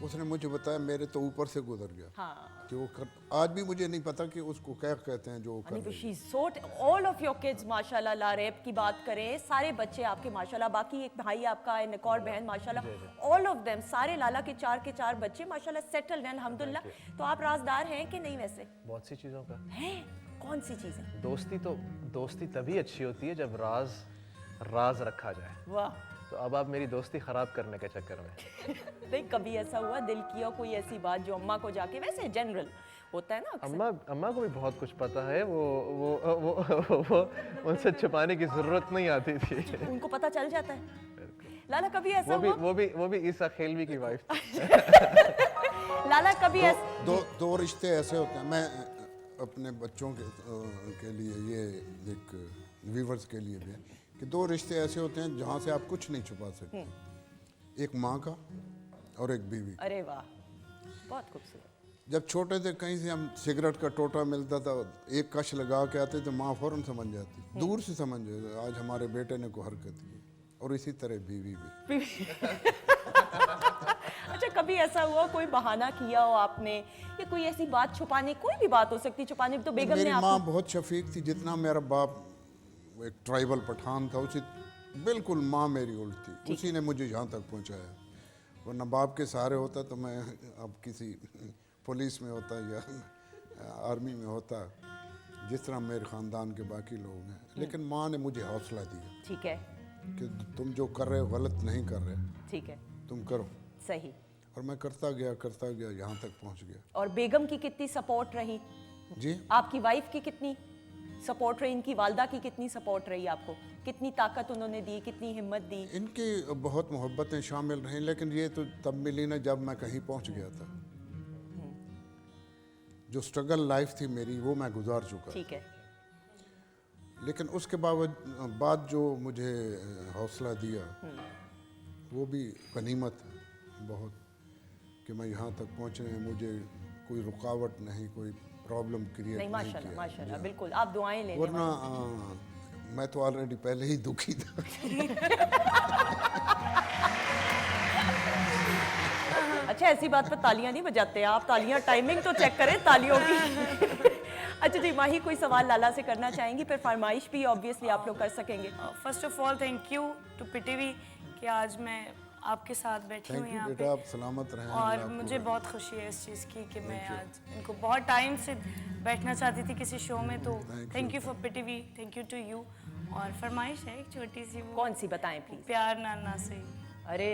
उसने मुझे बताया, मेरे तो ऊपर से गुजर गया
हाँ
कि वो आज भी मुझे नहीं पता कि उसको क्या कहते हैं जो वो कर रही है।
ऑल ऑफ योर किड्स माशाल्लाह, लारेब की बात करें, सारे बच्चे आपके माशाल्लाह, बाकी एक भाई आपका है, एक और बहन माशाल्लाह, ऑल ऑफ देम, सारे लाला के चार बच्चे माशाल्लाह सेटल्ड हैं अल्हम्दुलिल्लाह। तो आप राजदार हैं कि नहीं वैसे?
बहुत सी चीज़ों का
हैं? कौन सी चीज़ें?
दोस्ती तभी अच्छी होती है जब राज रखा जाए।
वाह।
तो अब आप मेरी दोस्ती खराब करने के चक्कर में
नहीं, कभी ऐसा हुआ दिल किया कोई ऐसी बात जो अम्मा को जाके, वैसे जनरल होता है ना अक्सर।
अम्मा को भी बहुत कुछ पता है, वो उनसे छुपाने की जरूरत नहीं आती थी।
उनको पता चल जाता है। लाला कभी ऐसा हुआ?
वो भी ईसा खेलवी की वाइफ थी।
लाला कभी ऐसा?
दो रिश्ते ऐसे होते हैं, मैं अपने बच्चों के लिए, ये एक व्यूवर्स के लिए भी, कि दो रिश्ते ऐसे होते हैं जहाँ से आप कुछ नहीं छुपा सकते। एक माँ का और एक बीवी।
अरे वाह, बहुत खूबसूरत।
जब छोटे थे, कहीं से हम सिगरेट का टोटा मिलता था, एक कश लगा के आते तो माँ फौरन समझ जाती, दूर से समझ जाती, आज हमारे बेटे ने कोई हरकत की। और इसी तरह बीवी भी।
अच्छा, कभी ऐसा हुआ कोई बहाना किया हो आपने, या कोई ऐसी बात छुपाने, कोई भी बात हो सकती छुपाने, तो बेगम ने
मेरी
आपको?
माँ बहुत शफीक थी, जितना मेरा बाप एक ट्राइबल पठान था, उसी बिल्कुल माँ मेरी उल्ट थी, उसी ने मुझे यहाँ तक पहुँचाया। वरना बाप के सहारे होता तो मैं अब किसी पुलिस में होता या आर्मी में होता, जिस तरह मेरे ख़ानदान के बाकी लोग हैं। लेकिन माँ ने मुझे हौसला दिया।
ठीक है।
कि तुम जो कर रहे हो गलत नहीं कर रहे,
ठीक है,
तुम करो।
सही।
और मैं करता गया यहाँ तक पहुँच गया।
और बेगम की कितनी सपोर्ट रही?
जी,
आपकी वाइफ की कितनी सपोर्ट रही? इनकी वालदा की कितनी सपोर्ट रही आपको? कितनी ताकत उन्होंने दी, कितनी हिम्मत दी?
इनकी बहुत मोहब्बतें शामिल रहीं, लेकिन ये तो तब मिली ना जब मैं कहीं पहुँच गया था। जो स्ट्रगल लाइफ थी मेरी, वो मैं गुजार चुका।
ठीक है।
लेकिन उसके बाद जो मुझे हौसला दिया, वो भी गनीमत है बहुत, कि मैं यहाँ तक पहुँचने में मुझे कोई रुकावट नहीं, कोई प्रॉब्लम क्रिएट
नहीं,
नहीं
माशाल्लाह
किया।
माशाल्लाह, बिल्कुल आप दुआएं लेने
वरना मैं तो ऑलरेडी पहले ही दुखी था।
अच्छा, ऐसी बात पर तालियां नहीं बजाते आप, तालियां, टाइमिंग तो चेक करें तालियों की। अच्छा जी, माही कोई सवाल लाला से करना चाहेंगी? फिर फरमाइश भी ऑब्वियसली आप लोग कर सकेंगे।
First of all thank you to PTV कि आज मैं आपके साथ बैठी हूँ
थैंक यू
यहाँ
बेटा,
पे।
आप सलामत रहें।
और
आपको
मुझे बहुत खुशी है इस चीज़ की कि मैं आज इनको बहुत टाइम से बैठना चाहती थी किसी शो में, तो thank you for PTV, thank you to you. और फरमाइश है एक छोटी सी, वो
कौन सी बताएं प्लीज?
प्यार नाना से।
अरे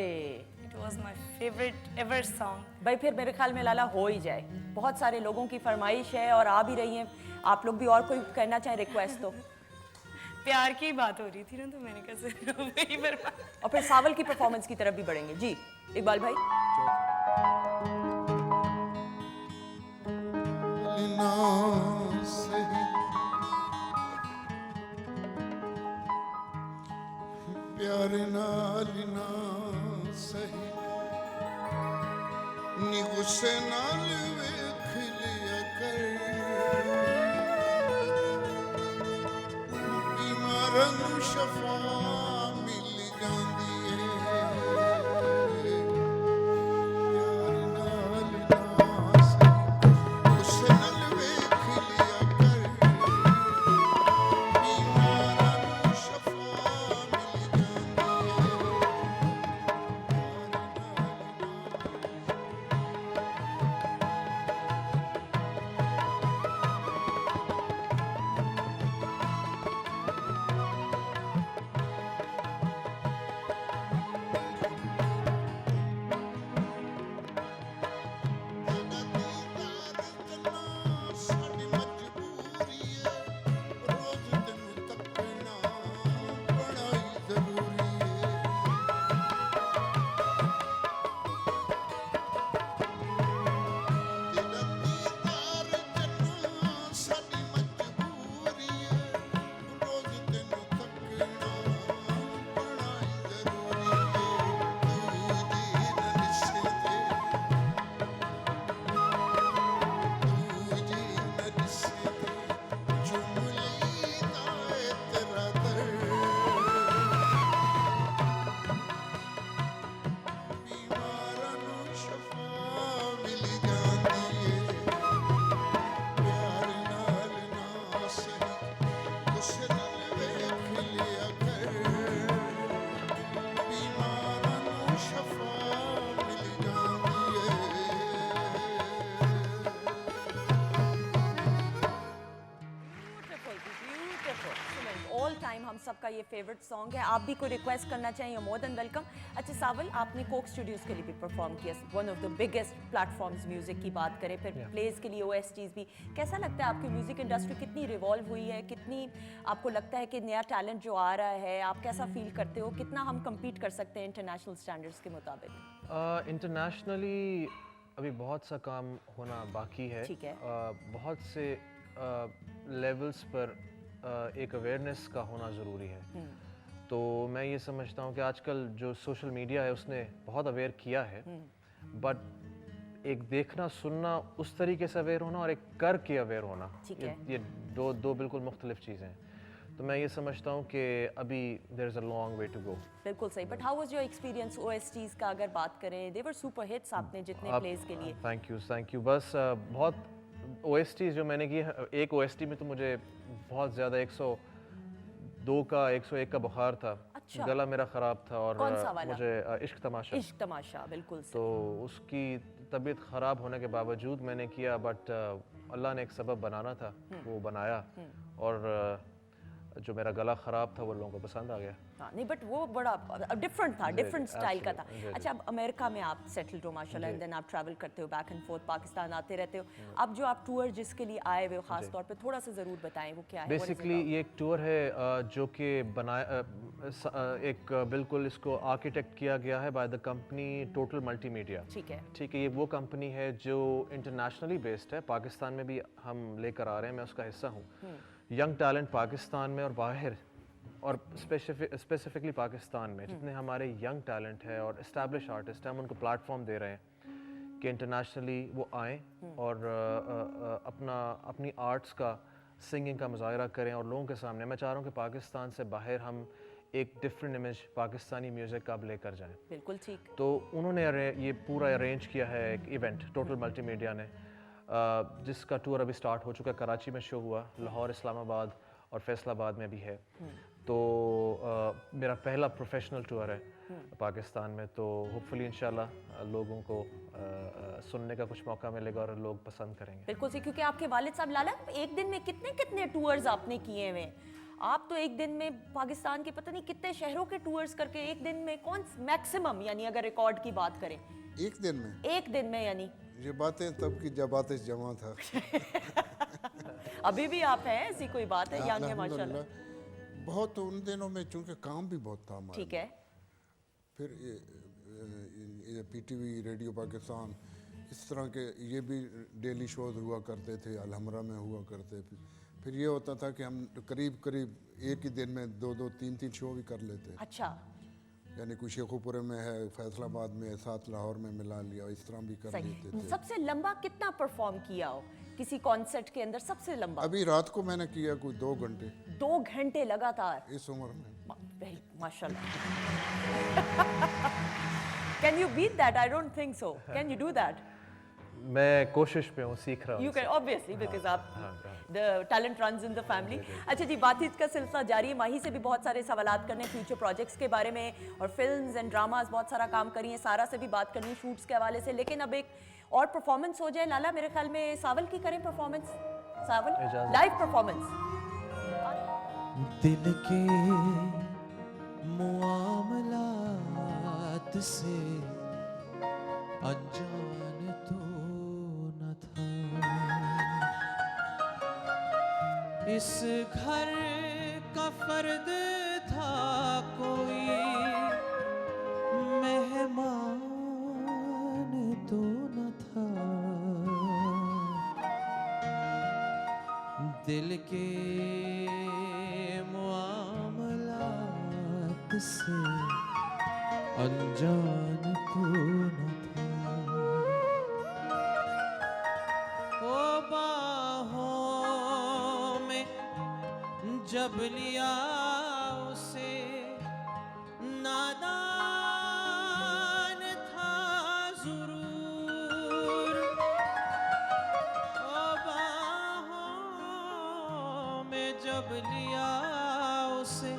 it was my favourite ever song.
भाई, फिर मेरे ख्याल में लाला हो ही जाए। बहुत सारे लोगों की फरमाइश है और आ भी रही हैं। आप लोग भी और कोई करना चाहें रिक्वेस्ट तो?
प्यार की बात हो रही थी ना, तो मैंने कहा वही बर्बाद।
और फिर सावल की परफॉर्मेंस की तरफ भी बढ़ेंगे। जी इकबाल भाई।
प्यार नाल ना सही, नी गुस्से नाल वेख लिया कर, बीमारां नूं शफा मिल जांदी है। प्यार नाल ना सही, गुस्से नाल वेख लिया कर, बीमारां नूं शफा मिल
सबका ये फेवरेट सॉन्ग है। आप भी कोई रिक्वेस्ट करना चाहिए, मोर देन वेलकम। अच्छा सावल, आपने कोक स्टूडियोज़ के लिए भी परफॉर्म किया, one of the biggest platforms music की बात करें, फिर प्लेस के लिए OSTs भी। कैसा लगता है आपकी म्यूज़िक इंडस्ट्री कितनी रिवॉल्व हुई है, कितनी आपको लगता है कि नया टैलेंट जो आ रहा है, आप कैसा फील करते हो, कितना हम कम्पीट कर सकते हैं इंटरनेशनल स्टैंडर्ड्स के मुताबिक?
इंटरनेशनली अभी बहुत सा काम होना बाकी है।
ठीक है।
बहुत से लेवल्स पर एक अवेयरनेस का होना ज़रूरी है। तो मैं ये समझता हूँ कि आजकल जो सोशल मीडिया है उसने बहुत अवेयर किया है, बट एक देखना सुनना उस तरीके से अवेयर होना और एक कर के अवेयर होना,
ठीक है।
ये दो बिल्कुल मुख्तलिफ चीज़ें हैं। तो मैं ये समझता हूँ कि अभी there is a long way to go.
बिल्कुल सही। But how was your experience OSTs का अगर बात करें? दे वर सुपर हिट्स आपने जितने प्लेस के लिए।
Thank you. बस बहुत OSTs जो मैंने की, एक OST में तो मुझे बहुत ज़्यादा 102 का 101 का बुखार था।
अच्छा।
गला मेरा ख़राब था और
कौन सा वाला?
मुझे इश्क तमाशा।
इश्क तमाशा, बिल्कुल सही।
तो उसकी तबीयत ख़राब होने के बावजूद मैंने किया, बट अल्लाह ने एक सबब बनाना था, वो बनाया, और जो मेरा गला ख़राब था वो लोगों को पसंद आ गया।
हाँ, नहीं बट वो बड़ा डिफरेंट था, डिफरेंट स्टाइल का था।
absolutely,
अच्छा, अब अमेरिका में आप सेटल्ड हो माशाल्लाह, एंड देन आप ट्रैवल करते हो बैक एंड फोर्थ, पाकिस्तान आते रहते हो। अब जो आप टूर जिसके लिए आए हुए हो खास तौर पे थोड़ा सा ज़रूर बताएं वो क्या है? What is it
basically
about?
ये एक टूर है जो कि बनाया एक बिल्कुल इसको आर्किटेक्ट किया गया है by the company total multimedia.
ठीक है।
ठीक है, ये वो कंपनी है जो इंटरनेशनली बेस्ड है, पाकिस्तान में भी हम लेकर आ रहे हैं, मैं उसका हिस्सा हूँ। यंग टैलेंट पाकिस्तान में और बाहर, और स्पेसिफिकली पाकिस्तान में जितने हमारे यंग टैलेंट है और इस्टेब्लिश आर्टिस्ट हैं, हम उनको प्लेटफॉर्म दे रहे हैं कि इंटरनेशनली वो आएँ और अपनी आर्ट्स का, सिंगिंग का मुजाहरा करें और लोगों के सामने। मैं चाह रहा हूँ कि पाकिस्तान से बाहर हम एक डिफरेंट इमेज पाकिस्तानी म्यूज़िक का अब लेकर जाएं।
बिल्कुल ठीक।
तो उन्होंने ये पूरा अरेंज किया है एक इवेंट, टोटल मल्टीमीडिया ने, जिसका टूर अभी स्टार्ट हो चुका है। कराची में शो हुआ, लाहौर, इस्लामाबाद और फैसलाबाद में भी है। तो मेरा पहला प्रोफेशनल टूर है पाकिस्तान में, तो होपफुली इंशाल्लाह लोगों को सुनने का कुछ मौका मिलेगा और लोग पसंद करेंगे।
बिल्कुल सही, क्योंकि आपके वालिद साहब लाला एक दिन में कितने कितने टूर्स आपने किए हुए हैं। आप तो एक दिन में पाकिस्तान के पता नहीं कितने शहरों के टूर्स करके, एक दिन में कौन मैक्सिमम, यानी अगर रिकॉर्ड की बात करें
एक दिन में,
एक दिन में, यानी
ये बातें तब की जब आतिश जमा था।
अभी भी आप हैं, ऐसी कोई बात है? यंग है माशाल्लाह।
अल्हम्दुलिल्लाह। बहुत उन दिनों में चूंकि काम भी बहुत था हमारे,
ठीक है।
फिर ये PTV, रेडियो पाकिस्तान, इस तरह के ये भी डेली शोज हुआ करते थे, अलहमरा में हुआ करते। फिर ये होता था कि हम करीब एक ही दिन में 2-2, 3-3 शो भी कर लेते।
अच्छा।
यानी कोई शेखुपुरे में है, फैसलाबाद में है, साथ लाहौर में मिला लिया, इस तरह भी कर लेते
सही।
थे।
सबसे लंबा कितना परफॉर्म किया हो किसी कॉन्सर्ट के अंदर? सबसे लंबा
अभी रात को मैंने किया कोई 2 घंटे
2 घंटे लगातार।
इस उम्र में।
माशाल्लाह। Can you beat that? I don't think so. Can you do that?
मैं कोशिश पे हूँ, सीख रहा हूँ।
You can obviously because आप the talent runs in the family। अच्छा जी, बातचीत का सिलसिला जारी है। माही से भी बहुत सारे सवालात करने फ्यूचर प्रोजेक्ट्स के बारे में, और फिल्म्स एंड ड्रामास बहुत सारा काम करी है। सारा से भी बात करनी शूट्स के हवाले से, लेकिन अब एक और परफॉर्मेंस हो जाए। लाला, मेरे ख्याल में सावल की करें परफॉर्मेंस। सावल लाइव परफॉर्मेंस।
दिल के मुआमलात से अनजान तो न था, इस घर का फर्द था कोई मेहमान तो न था। दिल के मुआमलात से अनजान तो न था। ओ बाहों में जब लिया उसे नादान था जरूर। ओ बाहों में जब लिया उसे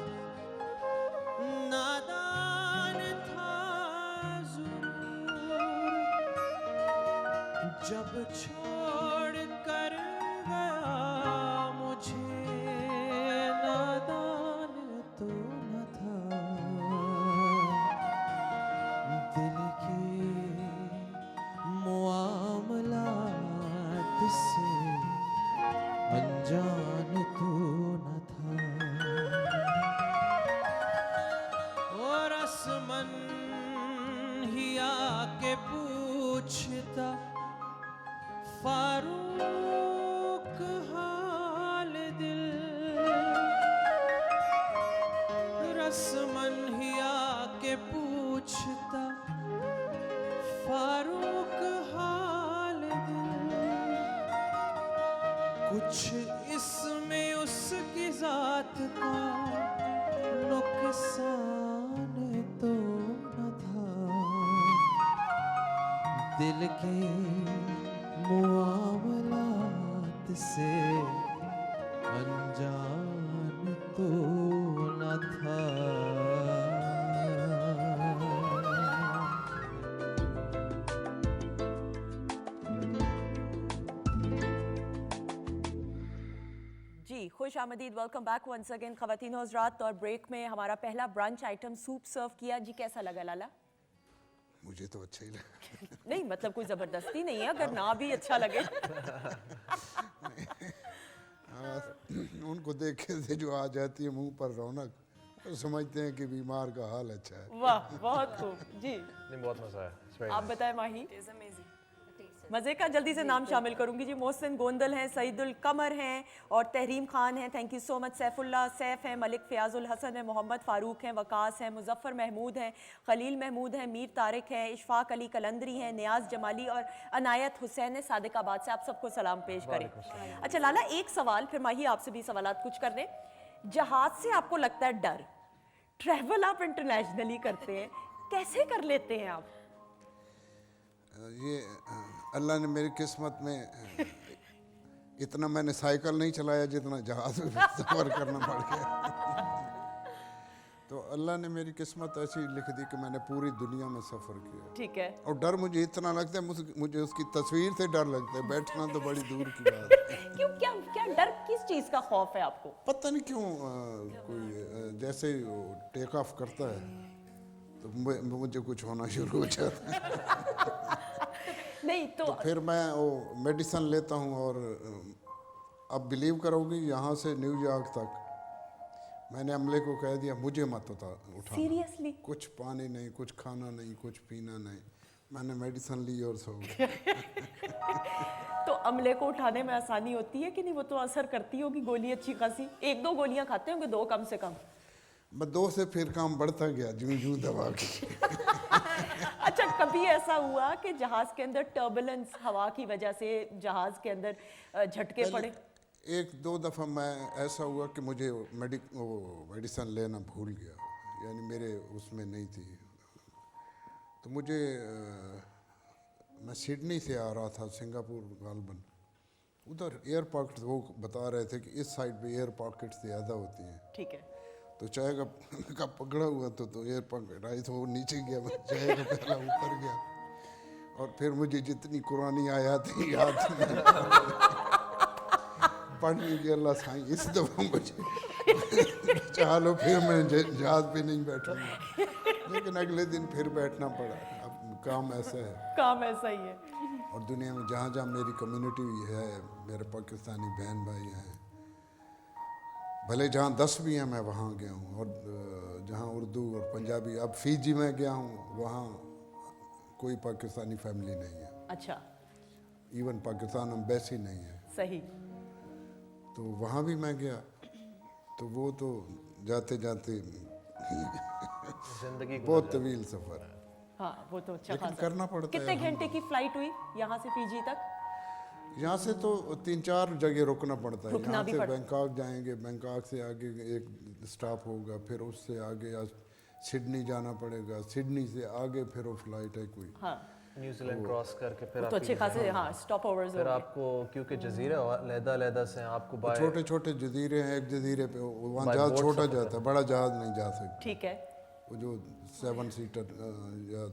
नादान था जरूर। जब छोड़ कर गया मुझे नादान से अनजान तू न था। और आसमान ही आके पूछता फारूक हाल दिल। रसमन ही आके पूछता फारूक हाल दिल। कुछ इसमें उसकी जात का नुकसान तो न था। दिल के मुआमलात से अनजान तो न था।
जी खुश आमदीद, वेलकम बैक वंस अगेन ख़वातीन और हज़रात। और ब्रेक में हमारा पहला ब्रंच आइटम सूप सर्व किया जी, कैसा लगा लाला?
मुझे तो अच्छा ही लगा।
नहीं मतलब कोई ज़बरदस्ती नहीं है, अगर ना भी अच्छा लगे।
उनको देख के से जो आ जाती है मुंह पर रौनक, तो समझते हैं कि बीमार का हाल अच्छा है।
वाह बहुत खूब जी।
नहीं, बहुत मज़ा आया। It's very
आप
nice.
बताएं माही?
It is amazing.
मज़े का जल्दी से नाम शामिल करूंगी जी। मोहसिन गोंदल हैं, सईदुल कमर हैं और तहरीम खान हैं, thank you so much. Saifullah Saif हैं, मलिक फ़याज़ुल हसन है, मोहम्मद फ़ारूक हैं, वकास हैं, मुज़फ़्फ़र महमूद हैं, खलील महमूद हैं, मीर तारिक हैं, इशफ़ाक़ अली कलंदरी हैं, नियाज़ जमाली और अनायत हुसैन है सादिकाबाद से। आप सबको सलाम पेश करें। अच्छा लाला, एक सवाल, फिर माही आपसे भी सवालात कुछ कर लें। जहाज़ से आपको लगता है डर, ट्रैवल आप इंटरनेशनली करते हैं, कैसे कर लेते हैं आप?
ये अल्लाह ने मेरी किस्मत में इतना मैंने साइकिल नहीं चलाया जितना जहाज़ में सफ़र करना पड़ गया। तो अल्लाह ने मेरी किस्मत ऐसी लिख दी कि मैंने पूरी दुनिया में सफ़र किया।
ठीक है।
और डर मुझे इतना लगता है, मुझे उसकी तस्वीर से डर लगता है, बैठना तो बड़ी दूर की बात है।
क्यों, क्या क्या डर, किस चीज़ का खौफ है आपको?
पता नहीं क्यों कोई जैसे टेक ऑफ करता है तो मुझे कुछ होना शुरू हो जाता है।
नहीं तो
फिर मैं वो मेडिसिन लेता हूँ और अब बिलीव करोगी यहाँ से न्यूयॉर्क तक मैंने अमले को कह दिया मुझे मत उठा।
सीरियसली?
कुछ पानी नहीं, कुछ खाना नहीं, कुछ पीना नहीं, मैंने मेडिसिन ली और सो गया।
तो अमले को उठाने में आसानी होती है कि नहीं? वो तो असर करती होगी गोली अच्छी खासी, एक दो गोलियां खाते होंगे, दो कम से कम।
बस दो से फिर काम बढ़ता गया, जूं जूं दबा के।
अच्छा कभी ऐसा हुआ कि जहाज के अंदर टर्बुलेंस, हवा की वजह से जहाज के अंदर झटके पड़े?
एक दो दफ़ा मैं ऐसा हुआ कि मुझे मेडिसिन लेना भूल गया, यानी मेरे उसमें नहीं थी। तो मुझे मैं सिडनी से आ रहा था सिंगापुर गालबन, उधर एयर पॉकेट वो बता रहे थे कि इस साइड पे एयर पॉकेट ज़्यादा होती हैं।
ठीक है।
तो चाय का पकड़ा हुआ तो एयर पॉकेट आई तो वो नीचे गया, मैं चाय का पहला ऊपर गया और फिर मुझे जितनी कुरानी आयत थी याद पढ़ने की, अल्लाह साईं इस दफ़ा मुझे चलो फिर मैं जहाज पे नहीं बैठूंगा। लेकिन अगले दिन फिर बैठना पड़ा, अब काम ऐसा है।
काम ऐसा ही है।
और दुनिया में जहाँ जहाँ मेरी कम्युनिटी है, मेरे पाकिस्तानी बहन भाई हैं, भले जहाँ 10 भी हैं मैं वहाँ गया हूँ, और जहाँ उर्दू और पंजाबी, अब फीजी में गया हूँ, वहाँ कोई पाकिस्तानी फैमिली नहीं है।
अच्छा।
इवन पाकिस्तान एम्बेसी नहीं है।
सही।
तो वहाँ भी मैं गया, तो वो तो जाते जाते
जिंदगी
बहुत तवील सफ़र है।
हाँ वो तो अच्छा
लेकिन
खासा।
करना पड़ता है।
कितने घंटे की फ्लाइट हुई यहाँ से फीजी तक?
यहाँ से तो 3-4 जगह रुकना पड़ता है।
रुकना
यहाँ
भी
से
पड़ता है।
बैंकॉक जाएंगे, बैंकॉक से आगे एक स्टॉप होगा, फिर उससे आगे सिडनी जाना पड़ेगा, सिडनी से आगे फिर वो फ्लाइट है कोई।
हाँ
न्यूजीलैंड क्रॉस करके फिर
तो अच्छे खासे हाँ स्टॉप ओवर्स
फिर आपको, क्योंकि जजीरे अलहदा से हैं, आपको बाय
छोटे छोटे जजीरे हैं, एक जजीरे पे वहाँ
By
जहाज
boat
छोटा
सफ़र
जाता है, बड़ा जहाज नहीं जा सकता।
ठीक है।
वो जो 7 सीटर या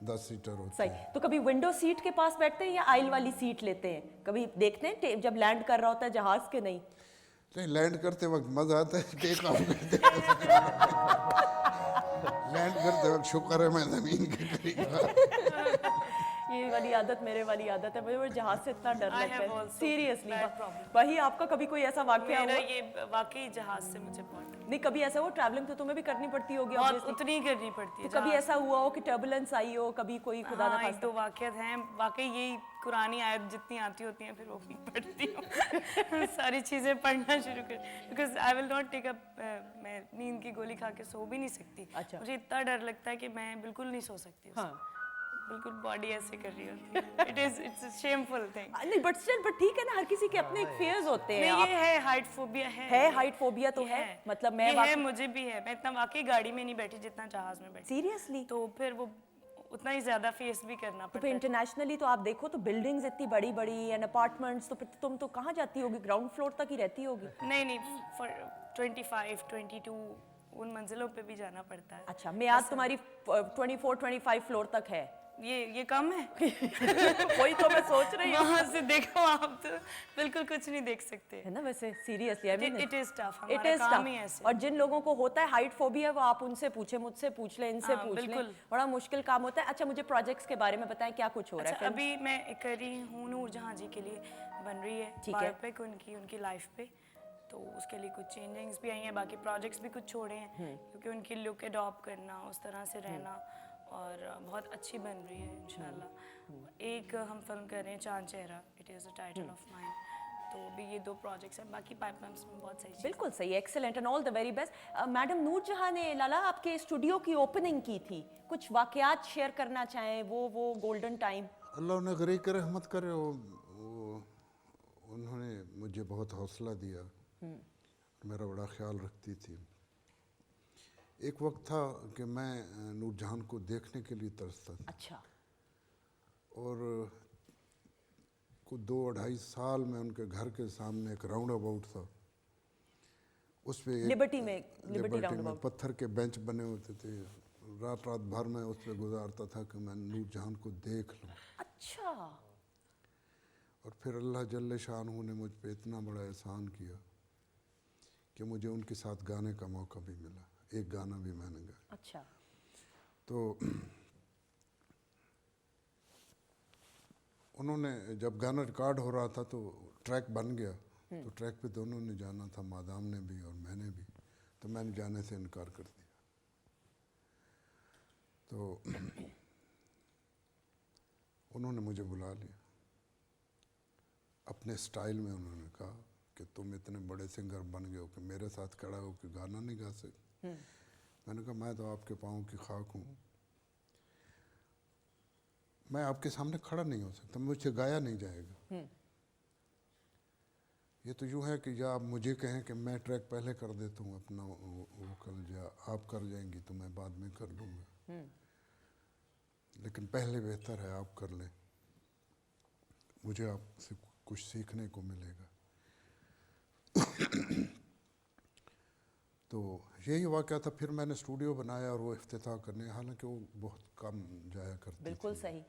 10 सीटर होता
सही।
है।
तो कभी विंडो सीट के पास बैठते हैं या आइल वाली सीट लेते हैं? कभी देखते हैं जब लैंड कर रहा होता है जहाज के? नहीं
नहीं, लैंड करते वक्त मजा आता है, टेक ऑफ करते वक्त लैंड करते वक्त शुक्र है मैं ज़मीन के करीब।
ये वाली आदत मेरे वाली आदत है, मुझे वो जहाज से इतना डर
I
लगता
have
है
also
सीरियसली।
that problem.
वही आपका कभी कोई ऐसा वाकया
मेरा
हुआ?
ये वाकई जहाज से मुझे बहुत डर।
नहीं, कभी ऐसा हो ट्रैवलिंग तो तुम्हें भी करनी पड़ती होगी
बहुत
obviously।
उतनी ही करनी पड़ती है
तो कभी
जहाज।
ऐसा हुआ हो कि टर्बुलेंस आई हो, कभी कोई खुदा ना
हाँ, एक
खास्ता?
दो वाक़यात हैं, वाकई यही कुरानी आयत जितनी आती होती हैं फिर वो पढ़ती हूँ। सारी चीज़ें पढ़ना शुरू कर, because I will not take up, मैं नींद की गोली खा के सो भी नहीं सकती।
अच्छा।
मुझे इतना डर लगता है कि मैं बिल्कुल नहीं सो सकती उसमें।
हाँ।
बिल्कुल बॉडी ऐसे कर रही होती है। It's a shameful thing.
नहीं बट स्टिल, बट ठीक है ना, हर किसी के अपने एक फेयर्स होते हैं।
नहीं, ये है हाइट फोबिया
है हाइट फोबिया तो
ये
है, मतलब मैं
ये है, मुझे भी है। मैं इतना वाकई गाड़ी में नहीं बैठी जितना जहाज में बैठी।
सीरियसली।
तो फिर वो उतना ही ज्यादा फेस भी करना
तो
पड़ता
फिर
है।
इंटरनेशनली तो आप देखो तो बिल्डिंग्स इतनी बड़ी बड़ी एंड अपार्टमेंट्स, तो फिर तुम तो कहाँ जाती होगी? ग्राउंड फ्लोर तक ही रहती होगी?
नहीं, for 25, 22 उन मंजिलों पे भी जाना पड़ता है।
अच्छा, मैं आज तुम्हारी 24-25 फ्लोर तक है।
ये कम है।
वही तो मैं सोच रही हूँ।
वहाँ से देखो आप तो बिल्कुल कुछ नहीं देख सकते।
है ना, वैसे seriously I mean
It is tough,
it
हमारा
इज
काम ही ऐसे।
और जिन लोगों को होता है हाइट फोबिया, वो आप उनसे पूछे, मुझसे पूछ लें, इनसे
हाँ,
पूछ लें,
बिल्कुल।
बड़ा मुश्किल काम होता है। अच्छा, मुझे प्रोजेक्ट्स के बारे में बताएं, क्या कुछ हो रहा
अच्छा,
है?
अभी मैं कर रही हूँ नूरजहां जी के लिए बन रही है
ठीक है।
बायोपिक उनकी लाइफ पे। तो उसके लिए कुछ चेंजिंग्स भी आई हैं, बाकी प्रोजेक्ट्स भी कुछ छोड़े हैं क्योंकि उनकी लुक अडॉप्ट करना, उस तरह से रहना, और बहुत अच्छी बन रही है इंशाल्लाह। एक हम फिल्म कर रहे हैं चांद चेहरा, it is a title of mine. तो अभी ये 2 प्रोजेक्ट्स हैं, बाकी पाइपलाइंस में बहुत सही चीज़।
बिल्कुल सही, excellent and all the very best. Madam Noorjahan ने लाला आपके स्टूडियो की ओपनिंग की थी, कुछ वाकयात शेयर करना चाहें? वो गोल्डन टाइम।
अल्लाह उन्हें गरीक रहमत करे। उन्होंने मुझे बहुत हौसला दिया, मेरा बड़ा ख्याल रखती थी। एक वक्त था कि मैं नूरजहां को देखने के लिए तरसता था,
अच्छा।
और को 2-2.5 साल में उनके घर के सामने एक राउंड अबाउट था, उस पे
लिबर्टी में, लिबर्टी राउंड
में
अबाउट।
पत्थर के बेंच बने होते थे। रात रात भर में उस पे गुजारता था कि मैं नूरजहां को देख लूं।
अच्छा।
और फिर अल्लाह जल्ले शानहू ने मुझ पे इतना बड़ा एहसान किया कि मुझे उनके साथ गाने का मौका भी मिला। एक गाना भी मैंने गाया।
अच्छा।
तो उन्होंने जब गाना रिकॉर्ड हो रहा था तो ट्रैक बन गया, तो ट्रैक पे दोनों ने जाना था, मादाम ने भी और मैंने भी। तो मैंने जाने से इनकार कर दिया। तो उन्होंने मुझे बुला लिया अपने स्टाइल में। उन्होंने कहा कि तुम इतने बड़े सिंगर बन गए हो कि मेरे साथ खड़ा हो कि गाना नहीं गा सकते। मैंने कहा मैं तो आपके पाँव की खाक हूँ, मैं आपके सामने खड़ा नहीं हो सकता, मुझसे गाया नहीं जाएगा। ये तो यूँ है कि या आप मुझे कहें कि मैं ट्रैक पहले कर देता हूँ अपना वोकल, या आप कर जाएंगी तो मैं बाद में कर लूँगा, लेकिन पहले बेहतर है आप कर लें, मुझे आपसे कुछ सीखने को मिलेगा। तो यही वाक़या था। फिर मैंने स्टूडियो बनाया और वो इफ्तिताह करने, हालांकि वो बहुत कम जाया करती
बिल्कुल
थी।
सही।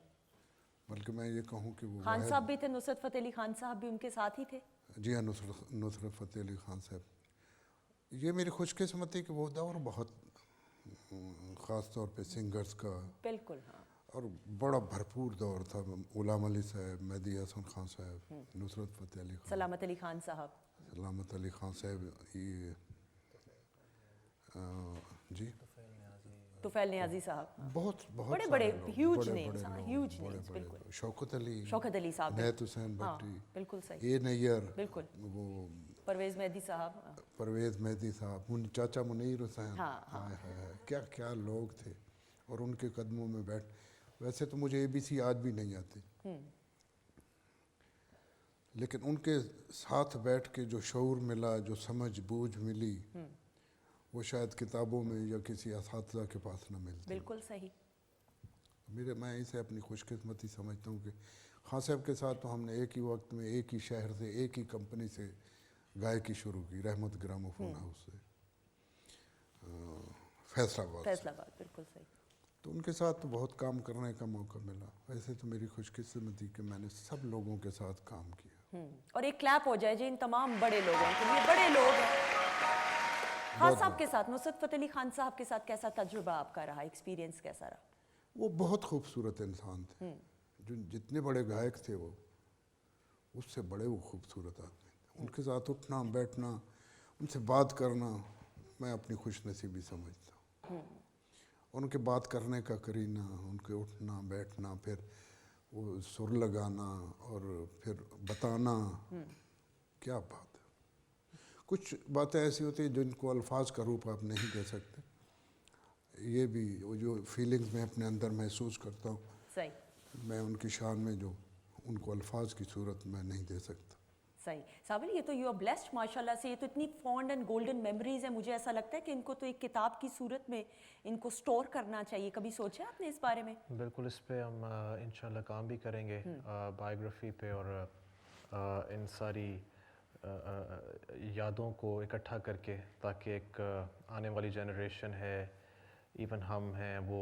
बल्कि मैं ये कहूँ कि वो
खान
वाहिद-
साहब भी थे, नुसरत फ़तेह अली खान साहब भी उनके साथ ही थे।
जी हाँ, नुसरत फ़तेह अली खान साहब। ये मेरी खुशकिस्मती कि वो दौर बहुत ख़ास तौर पे सिंगर्स का,
बिल्कुल। हाँ।
और बड़ा भरपूर दौर था। गुलाम अली साहब, मेहदी हसन खान साहब, नुसरत फ़तेह अली खान,
सलामत अली खान साहब,
सलामत अली खान साहब, ये जी
तुफैल नियाजी साहब,
बहुत बहुत
बड़े
सारे
बड़े
लोग,
huge
बड़े
names,
बड़े
हाँ,
लोग,
huge
बड़े
names,
बड़े
बिल्कुल।
लोग। शौकत अली,
शौकत अली साहब,
नैत हुसैन
हाँ,
भट्टी,
बिल्कुल सही।
ए नैयर,
बिल्कुल।
वो
परवेज़ मेहदी साहब, हाँ।
परवेज़ मेहदी साहब, चाचा मुनीर हुसैन,
हाँ, हाँ।
हाय हाय, क्या क्या लोग थे। और उनके कदमों में बैठ, वैसे तो मुझे ABC आज भी नहीं आती, लेकिन उनके साथ बैठ के जो शऊर मिला, जो समझ बूझ मिली, वो शायद किताबों में या किसी असातिज़ा के पास न मिलती।
बिल्कुल सही।
मैं इसे अपनी खुशकिस्मती समझता हूँ कि खान साहब के साथ तो हमने एक ही वक्त में, एक ही शहर से, एक ही कंपनी से गायकी शुरू की, रहमत ग्रामोफोन हाउस से, फैसलाबाद से।
फैसलाबाद, बिल्कुल सही।
तो उनके साथ तो बहुत काम करने का मौका मिला। वैसे तो मेरी खुशकिस्मती कि मैंने सब लोगों के साथ काम किया।
और एक क्लैप हो जाए जी इन तमाम बड़े लोगों के लिए, बड़े लोग हैं। खान साहब के साथ, नुसरत फ़तेह अली खान साहब के साथ कैसा तजुर्बा आपका रहा, एक्सपीरियंस कैसा रहा?
वो बहुत खूबसूरत इंसान थे, जो जितने बड़े गायक थे वो, उससे बड़े वो खूबसूरत आदमी थे। उनके साथ उठना बैठना, उनसे बात करना, मैं अपनी खुशनसीबी समझता हूँ। उनके बात करने का करीना, उनके उठना बैठना, फिर वो सुर लगाना और फिर बताना, क्या बात है। कुछ बातें ऐसी होती हैं जिनको अल्फाज का रूप आप नहीं दे सकते। ये भी वो जो फीलिंग्स मैं अपने अंदर महसूस करता हूँ,
सही
मैं उनकी शान में जो उनको अल्फाज की सूरत में नहीं दे सकता।
सही। साबिल, ये तो यू आर ब्लेस्ड माशाल्लाह से, ये तो इतनी फॉन्ड एंड गोल्डन मेमोरीज है। मुझे ऐसा लगता है कि इनको तो एक किताब की सूरत में इनको स्टोर करना चाहिए। कभी सोचा आपने इस बारे में?
बिल्कुल, इस पे हम इंशाल्लाह काम भी करेंगे, बायोग्राफी पे, और इन सारी यादों को इकट्ठा करके, ताकि एक आने वाली जनरेशन है, इवन हम हैं, वो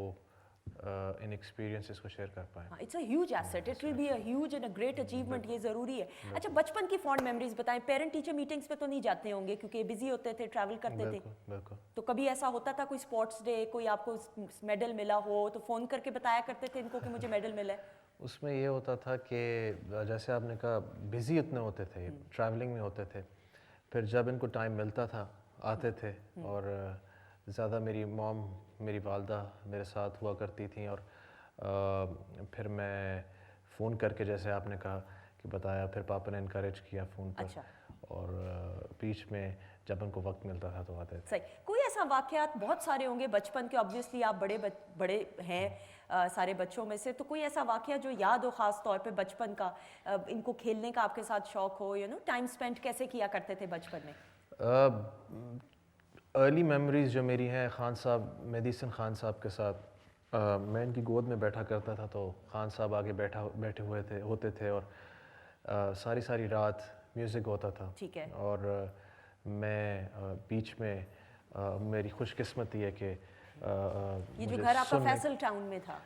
इन एक्सपीरियंसेस को शेयर कर पाएँ।
It's a huge asset, it will be a huge and a great achievement, ये ज़रूरी है। अच्छा, बचपन की फॉन्ड मेमोरीज बताएं। पेरेंट टीचर मीटिंग्स पे तो नहीं जाते होंगे क्योंकि बिजी होते थे, ट्रैवल करते थे।
बिल्कुल बिल्कुल।
तो कभी ऐसा होता था कोई स्पोर्ट्स डे, कोई आपको मेडल मिला हो तो फ़ोन करके बताया करते थे इनको कि मुझे मेडल मिला है?
उसमें ये होता था कि जैसे आपने कहा, बिज़ी इतने होते थे, ट्रैवलिंग में होते थे, फिर जब इनको टाइम मिलता था आते थे, और ज़्यादा मेरी मॉम, मेरी वालदा मेरे साथ हुआ करती थी, और फिर मैं फ़ोन करके, जैसे आपने कहा कि बताया, फिर पापा ने इनकरेज किया फ़ोन पर।
अच्छा।
और बीच में जब उनको वक्त मिलता था तो आते थे।
सही। कोई ऐसा वाक़यात बहुत सारे होंगे बचपन के, ऑब्वियसली आप बड़े हैं सारे बच्चों में से, तो कोई ऐसा वाक़या जो याद हो ख़ास तौर पे बचपन का, इनको खेलने का आपके साथ शौक़ हो, यू नो टाइम स्पेंड कैसे किया करते थे बचपन में?
अर्ली मेमोरीज़ जो मेरी हैं ख़ान साहब, मेहदी हसन ख़ान साहब के साथ, मैं इनकी गोद में बैठा करता था, तो ख़ान साहब आगे बैठे होते थे, और सारी सारी रात म्यूज़िक होता था।
ठीक है।
और मैं बीच में मेरी खुशकिस्मती है कि
ये जो घर आपका फैसल टाउन में था?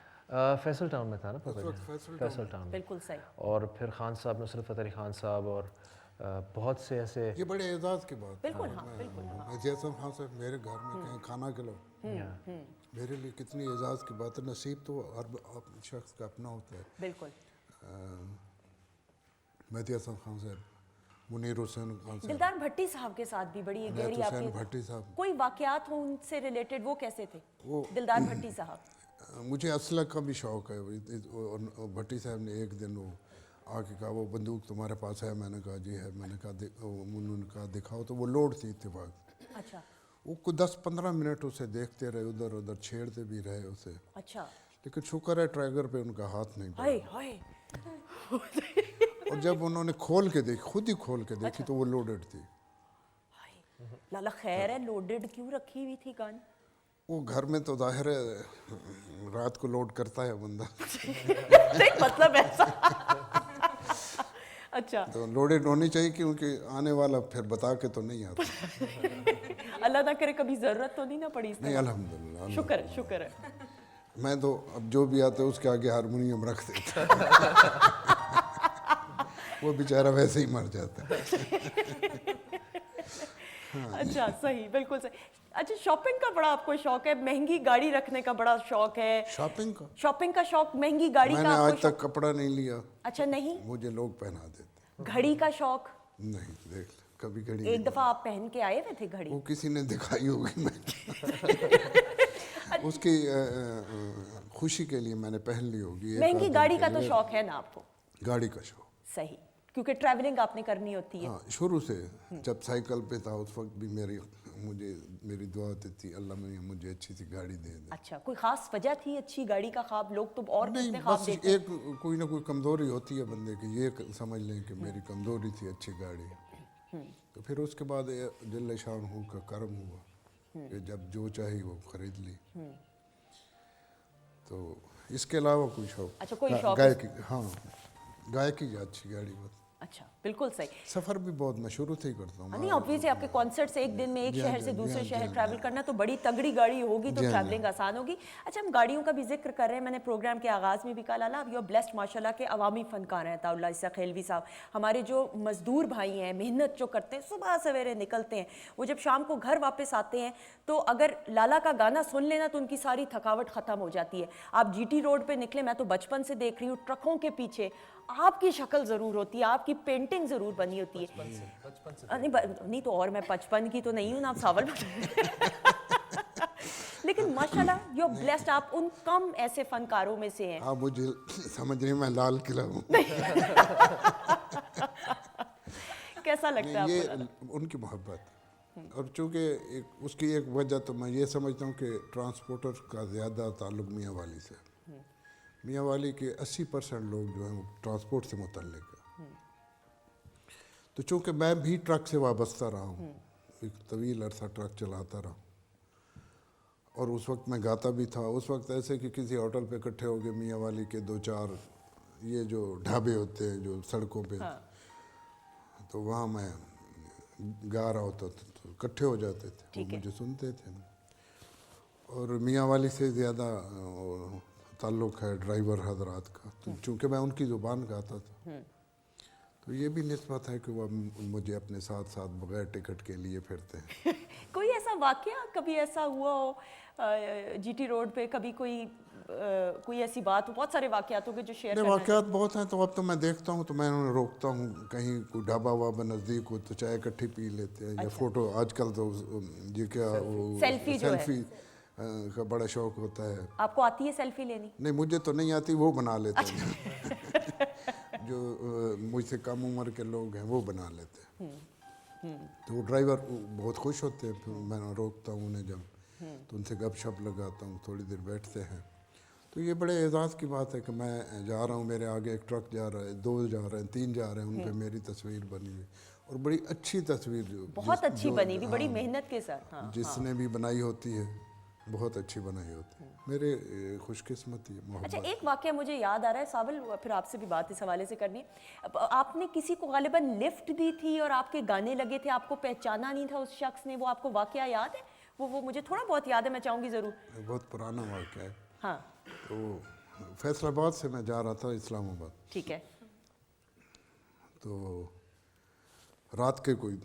फैसल टाउन में था ना पापा जी? फैसल टाउन में।
बिल्कुल सही।
और फिर ख़ान साहब, नुसरत फ़तेह अली ख़ान साहब, और बहुत से ऐसे।
ये बड़े एजाज़ की बात है।
बिल्कुल, हाँ, बिल्कुल, हाँ।
मैं जैसन खान साहब मेरे घर में कहीं खाना खिलाओ, मेरे लिए कितनी एजाज़ की बात है। नसीब तो हर शख्स का अपना होता है।
बिल्कुल।
मेहदी हसन खान साहब, मुनीर हुसैन खान साहब,
दिलदार भट्टी साहब के साथ भी बड़ी गहरी
हुसैन
आपकी
भट्टी साहब।
कोई वाकयात हो उनसे रिलेटेड, वो कैसे थे
वो
दिलदार भट्टी साहब?
मुझे असलग का भी शौक़ है। और भट्टी साहब ने एक दिन वो आके कहा, वो बंदूक तुम्हारे पास है? मैंने कहा जी है। मैंने कहा उन्होंने कहा दिखाओ, तो वो लोड थी इत्तेफाक।
अच्छा
वो कुछ 10-15 मिनट उसे देखते रहे, उधर उधर छेड़ते भी रहे उसे,
अच्छा।
लेकिन शुक्र है ट्रैगर पे उनका हाथ नहीं
हाय
पड़ा।
हाय।
और जब उन्होंने खोल के देखी, खुद ही खोल के देखी, तो वो लोडेड थी।
लाला खैर है, लोडेड क्यों रखी हुई थी गन?
वो घर में तो जाहिर है रात को लोड करता है बंदा।
नहीं, मतलब ऐसा। अच्छा।
तो लोडेड होनी चाहिए, क्योंकि आने वाला फिर बता के तो नहीं आता।
अल्लाह ना करे कभी जरूरत तो नहीं ना पड़ी इस
नहीं,
तरह?
अल्हम्दुलिल्लाह।
शुक्र है, शुक्र है।
मैं तो अब जो भी आता है उसके आगे हारमोनियम रख देता। वो बेचारा वैसे ही मर जाता है।
अच्छा, सही, बिल्कुल सही। अच्छा, शॉपिंग का बड़ा आपको शौक है, महंगी गाड़ी रखने का बड़ा शौक है।
शॉपिंग का
शॉपिंग का शौक, महंगी गाड़ी
मैंने
का
आज
आपको
तक कपड़ा नहीं लिया।
अच्छा, नहीं?
मुझे लोग पहना देते।
घड़ी का शौक?
नहीं, देख कभी घड़ी
एक
नहीं।
दफा आप पहन के आए हुए थे घड़ी?
वो किसी ने दिखाई होगी, मैं उसकी खुशी के लिए मैंने पहन ली होगी।
महंगी गाड़ी का तो शौक है ना आपको?
गाड़ी का शौक,
सही, क्योंकि ट्रैवलिंग आपने करनी होती है।
हाँ, शुरू से। जब साइकिल पे था उस वक्त भी मेरी दुआ होती थी, अल्लाह मुझे अच्छी सी गाड़ी दे दे।
अच्छा, कोई खास वजह थी अच्छी गाड़ी का ख्वाब? लोग तो और
नहीं,
कितने ख्वाब
बस
देखते हैं।
एक कोई ना कोई कमज़ोरी होती है बंदे की, ये समझ लें कि मेरी कमज़ोरी थी अच्छी गाड़ी। तो फिर उसके बाद जल्ले शान हूँ का कर्म हुआ कि जब जो चाहिए वो खरीद ली। तो इसके अलावा कोई शौक?
अच्छा, कोई शौक?
गायकी, हाँ, गायकी अच्छी गाड़ी बस।
अच्छा। बिल्कुल सही।
सफ़र भी बहुत मैं शुरू से ही करता हूँ।
नहीं ऑब्वियसली आपके कॉन्सर्ट से एक दिन में एक शहर से दूसरे शहर ट्रैवल करना तो बड़ी तगड़ी गाड़ी होगी तो ट्रैवलिंग आसान होगी। अच्छा हम गाड़ियों का भी जिक्र कर रहे हैं, मैंने प्रोग्राम के आगाज़ में भी कहा लाला अब यू आर ब्लेस्ड माशाल्लाह के अवामी फनकार हैं ताउल्ला ईसा खेलवी साहब, हमारे जो मजदूर भाई हैं मेहनत जो करते हैं सुबह सवेरे निकलते हैं, वो जब शाम को घर वापस आते हैं तो अगर लाला का गाना सुन लेना तो उनकी सारी थकावट ख़त्म हो जाती है। आप जीटी रोड पे निकले, मैं तो बचपन से देख रही हूँ ट्रकों के पीछे आपकी शक्ल ज़रूर होती है, आपकी पेंटिंग ज़रूर बनी होती है। बचपन से नहीं तो और मैं 55 की तो नहीं हूँ ना, आप सावल लेकिन माशाल्लाह यू आर ब्लेस्ड, आप उन कम ऐसे फनकारों में से हैं।
आप मुझे समझ रही, मैं लाल किला हूँ।
कैसा लगता है
ये
आपको?
उनकी मोहब्बत, और चूँकि उसकी एक वजह तो मैं ये समझता हूँ कि ट्रांसपोर्टर का ज़्यादा ताल्लुक मियाँ वाली से। मियाँ वाली के 80% लोग जो हैं वो ट्रांसपोर्ट से मुतल्लिक है। तो चूँकि मैं भी ट्रक से वाबस्ता रहा हूँ, एक तवील अरसा ट्रक चलाता रहा, और उस वक्त मैं गाता भी था। उस वक्त ऐसे कि किसी होटल पे इकट्ठे हो गए मियाँ वाली के 2-4 ये जो ढाबे होते हैं जो सड़कों पे, तो वहाँ मैं गा रहा होता था तो इकट्ठे हो जाते थे, वो मुझे सुनते थे। और मियाँ वाली से ज़्यादा ताल्लुक़ है ड्राइवर हजरात का, तो चूँकि मैं उनकी ज़ुबान गाता था तो ये भी निस्बत है कि वो मुझे अपने साथ साथ बगैर टिकट के लिए फिरते हैं।
कोई ऐसा वाकया कभी ऐसा हुआ हो जीटी रोड पे, कभी कोई ऐसी बात हो? बहुत सारे वाकयातों के जो शेयर
नहीं,
करना
वाकयात बहुत हैं। तो अब तो मैं देखता हूँ तो मैं उन्हें रोकता हूँ, कहीं कोई ढाबा वाबा नज़दीक हो तो चाय इकट्ठी पी लेते हैं। या फ़ोटो आजकल तो ये क्या वो
सेल्फी जो है।
सेल्फी का बड़ा शौक होता है।
आपको आती है सेल्फी लेनी?
नहीं मुझे तो नहीं आती, वो बना लेते हैं। जो मुझसे कम उम्र के लोग हैं वो बना लेते हैं। तो वो ड्राइवर बहुत खुश होते हैं, फिर मैं रोकता हूँ उन्हें जब, तो उनसे गपशप लगाता हूँ, थोड़ी देर बैठते हैं। तो ये बड़े एजाज़ की बात है कि मैं जा रहा हूँ, मेरे आगे एक ट्रक जा रहा है, 2 जा रहे हैं, 3 जा रहे हैं, उन पे मेरी तस्वीर बनी हुई, और बड़ी अच्छी तस्वीर
बहुत अच्छी बनी हुई, बड़ी मेहनत के साथ। हाँ,
जिसने भी बनाई होती है बहुत अच्छी बनाई होती है। मेरे खुशकिस्मती मोहब्बत।
अच्छा एक वाकया मुझे याद आ रहा है सावल, फिर आपसे भी बात इस हवाले से करनी है। आपने किसी को गालिबन लिफ्ट दी थी और आपके गाने लगे थे, आपको पहचाना नहीं था उस शख्स ने, वो आपको वाकया याद है? वो मुझे थोड़ा बहुत याद है, मैं चाहूँगी ज़रूर।
बहुत पुराना वाकया है।
हाँ
तो फैसलाबाद से मैं जा रहा था इस्लामाबाद,
ठीक है।
तो रात के कोई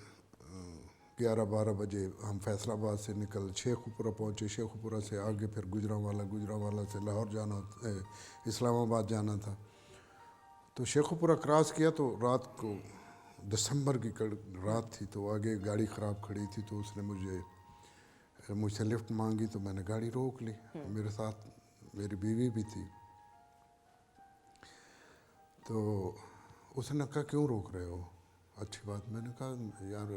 11-12 बजे हम फैसलाबाद से निकल शेखुपुरा पहुँचे। शेखुपुरा से आगे फिर गुजरांवाला से लाहौर जाना, इस्लामाबाद जाना था। तो शेखुपुरा क्रॉस किया तो रात को दिसंबर की रात थी, तो आगे गाड़ी ख़राब खड़ी थी, तो उसने मुझसे लिफ्ट मांगी, तो मैंने गाड़ी रोक ली। मेरे साथ मेरी बीवी भी थी। तो उसने कहा क्यों रोक रहे हो, अच्छी बात। मैंने कहा यार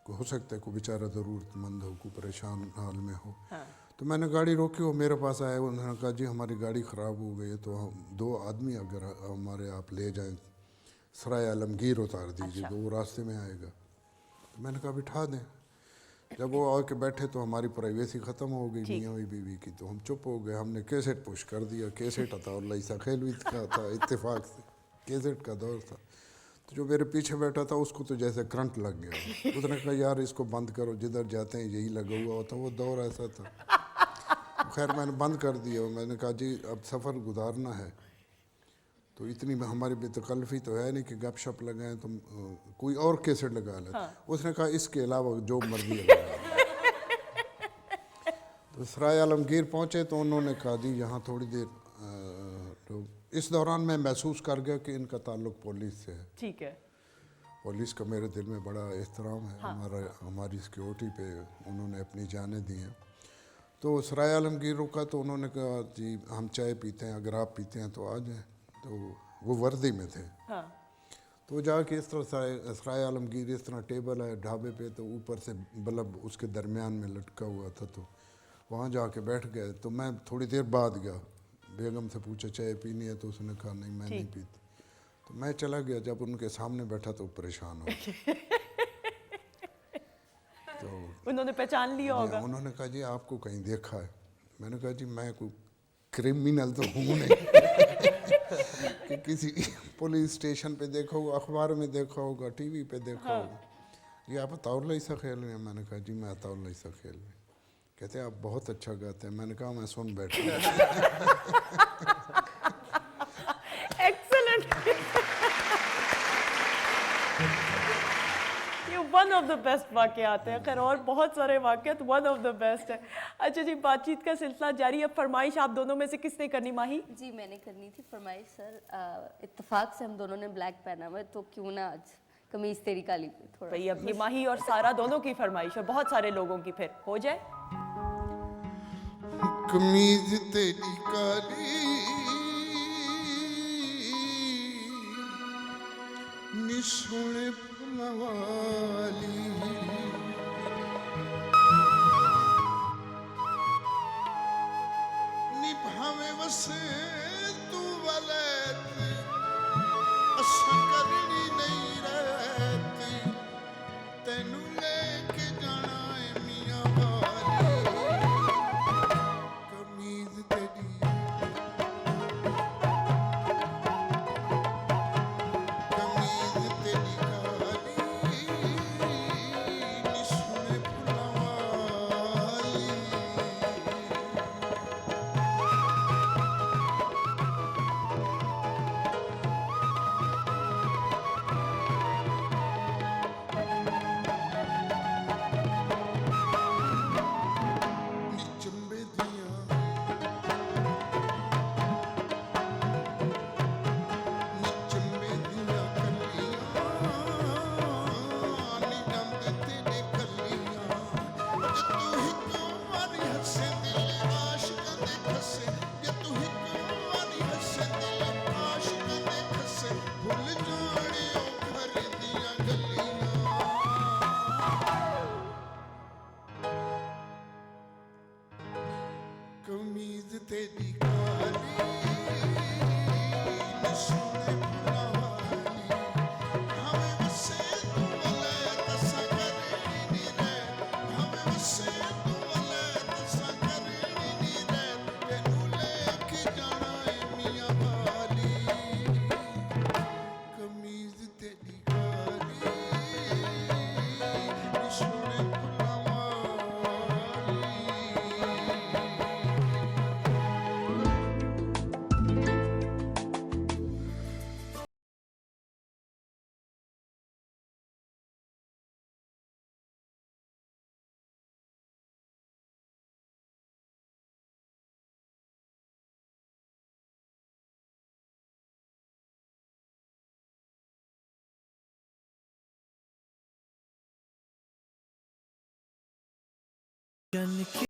हो सकता है कोई बेचारा ज़रूरतमंद हो, कोई परेशान हाल में हो। तो मैंने गाड़ी रोकी, वो मेरे पास आए, उन्होंने कहा जी हमारी गाड़ी ख़राब हो गई है, तो हम 2 आदमी अगर हमारे आप ले जाएं सराय आलमगीर उतार दीजिए, तो वो रास्ते में आएगा। तो मैंने कहा बिठा दें। जब वो आके बैठे तो हमारी प्राइवेसी ख़त्म हो गई मियाँ बीवी की, तो हम चुप हो गए। हमने कैसेट पुश कर दिया। कैसेट अताउल्लाह ईसा खेलवी का था, इत्तेफाक से कैसेट का दौर था। तो जो मेरे पीछे बैठा था उसको तो जैसे करंट लग गया। उसने कहा यार इसको बंद करो, जिधर जाते हैं यही लगा हुआ होता। वो दौर ऐसा था। खैर मैंने बंद कर दिया। मैंने कहा जी अब सफ़र गुजारना है, तो इतनी हमारी बेतकल्फ़ी तो है नहीं कि गपशप लगाएं, तुम कोई और कैसेट लगा लें। उसने कहा इसके अलावा जो मर्जी लगा। तो सराय आलमगीर पहुँचे तो उन्होंने कहा जी यहाँ थोड़ी देर तो इस दौरान मैं महसूस कर गया कि इनका ताल्लुक़ पुलिस से है।
ठीक है।
पुलिस का मेरे दिल में बड़ा एहतराम है। हमारी सिक्योरिटी पे उन्होंने अपनी जानें दी हैं। तो सराय आलमगीर रुका तो उन्होंने कहा जी हम चाय पीते हैं, अगर आप पीते हैं तो आ जाएं। तो वो वर्दी में थे। तो जाके इस तरह सराय आलमगीर इस तरह टेबल है ढाबे पे, तो ऊपर से बल्ब उसके दरमियान में लटका हुआ था, तो वहाँ जाके बैठ गए। तो मैं थोड़ी देर बाद गया, बेगम से पूछा चाय पीनी है, तो उसने कहा नहीं मैं नहीं पीती। तो मैं चला गया। जब उनके सामने बैठा तो परेशान हो गया। तो
उन्होंने पहचान लिया होगा।
उन्होंने कहा जी आपको कहीं देखा है। मैंने कहा जी मैं कोई क्रिमिनल तो हूँ नहीं। कि किसी पुलिस स्टेशन पे देखा होगा, अखबार में देखा होगा, टीवी पे देखा होगा, ये आप अताउल्ला ईसा खेल में? मैंने कहा जी मैं अताउल्ला ईसा खेल में। कहते हैं आप बहुत अच्छा गाते हैं। मैंने कहा मैं सुन बैठा।
एक्सेलेंट। ये वन ऑफ द बेस्ट वाक़े आते हैं। खैर और बहुत सारे वाक़े, तो वन ऑफ द बेस्ट है। अच्छा जी, बातचीत का सिलसिला जारी। अब फरमाइश आप दोनों में से किसने करनी? माही?
जी मैंने करनी थी फरमाइश सर। इत्तेफाक से हम दोनों ने ब्लैक पहना हुआ है, तो क्यों ना आज कमीज तेरी काली पे थोड़ा।
भाई अब ये माही और सारा दोनों की फरमाइश है, बहुत सारे लोगों की, फिर हो जाए।
कमीज तेरी काली नी सोने फुलवाली, नी भावे वसे तू वलैत असा करनी नहीं रहती, तेनू लेके जाना है मियां वाली। कमीज तेरी कमीज तेरी काली नी सोने फुलवाली। नी चंबे दियां नी चंबे दियां कलियां, नी रंग तेरे कलियां, जे तू हिक वारी हसे दिल आशिकां दे खसे, जे तू हिक वारी हसे दिल आशिकां दे खसे, भुल जाने ओ घर दियां गलियां। कमीज तेरी काली नी सोने फुलवाली, हमें वसे तू वलै तसा करनी नी रै, हमें वसे तू वलै तसा करनी नी रै, तेनू लेके जाना है मियां वाली। कमीज तेरी काली नी सोने फुलवाली।
जन की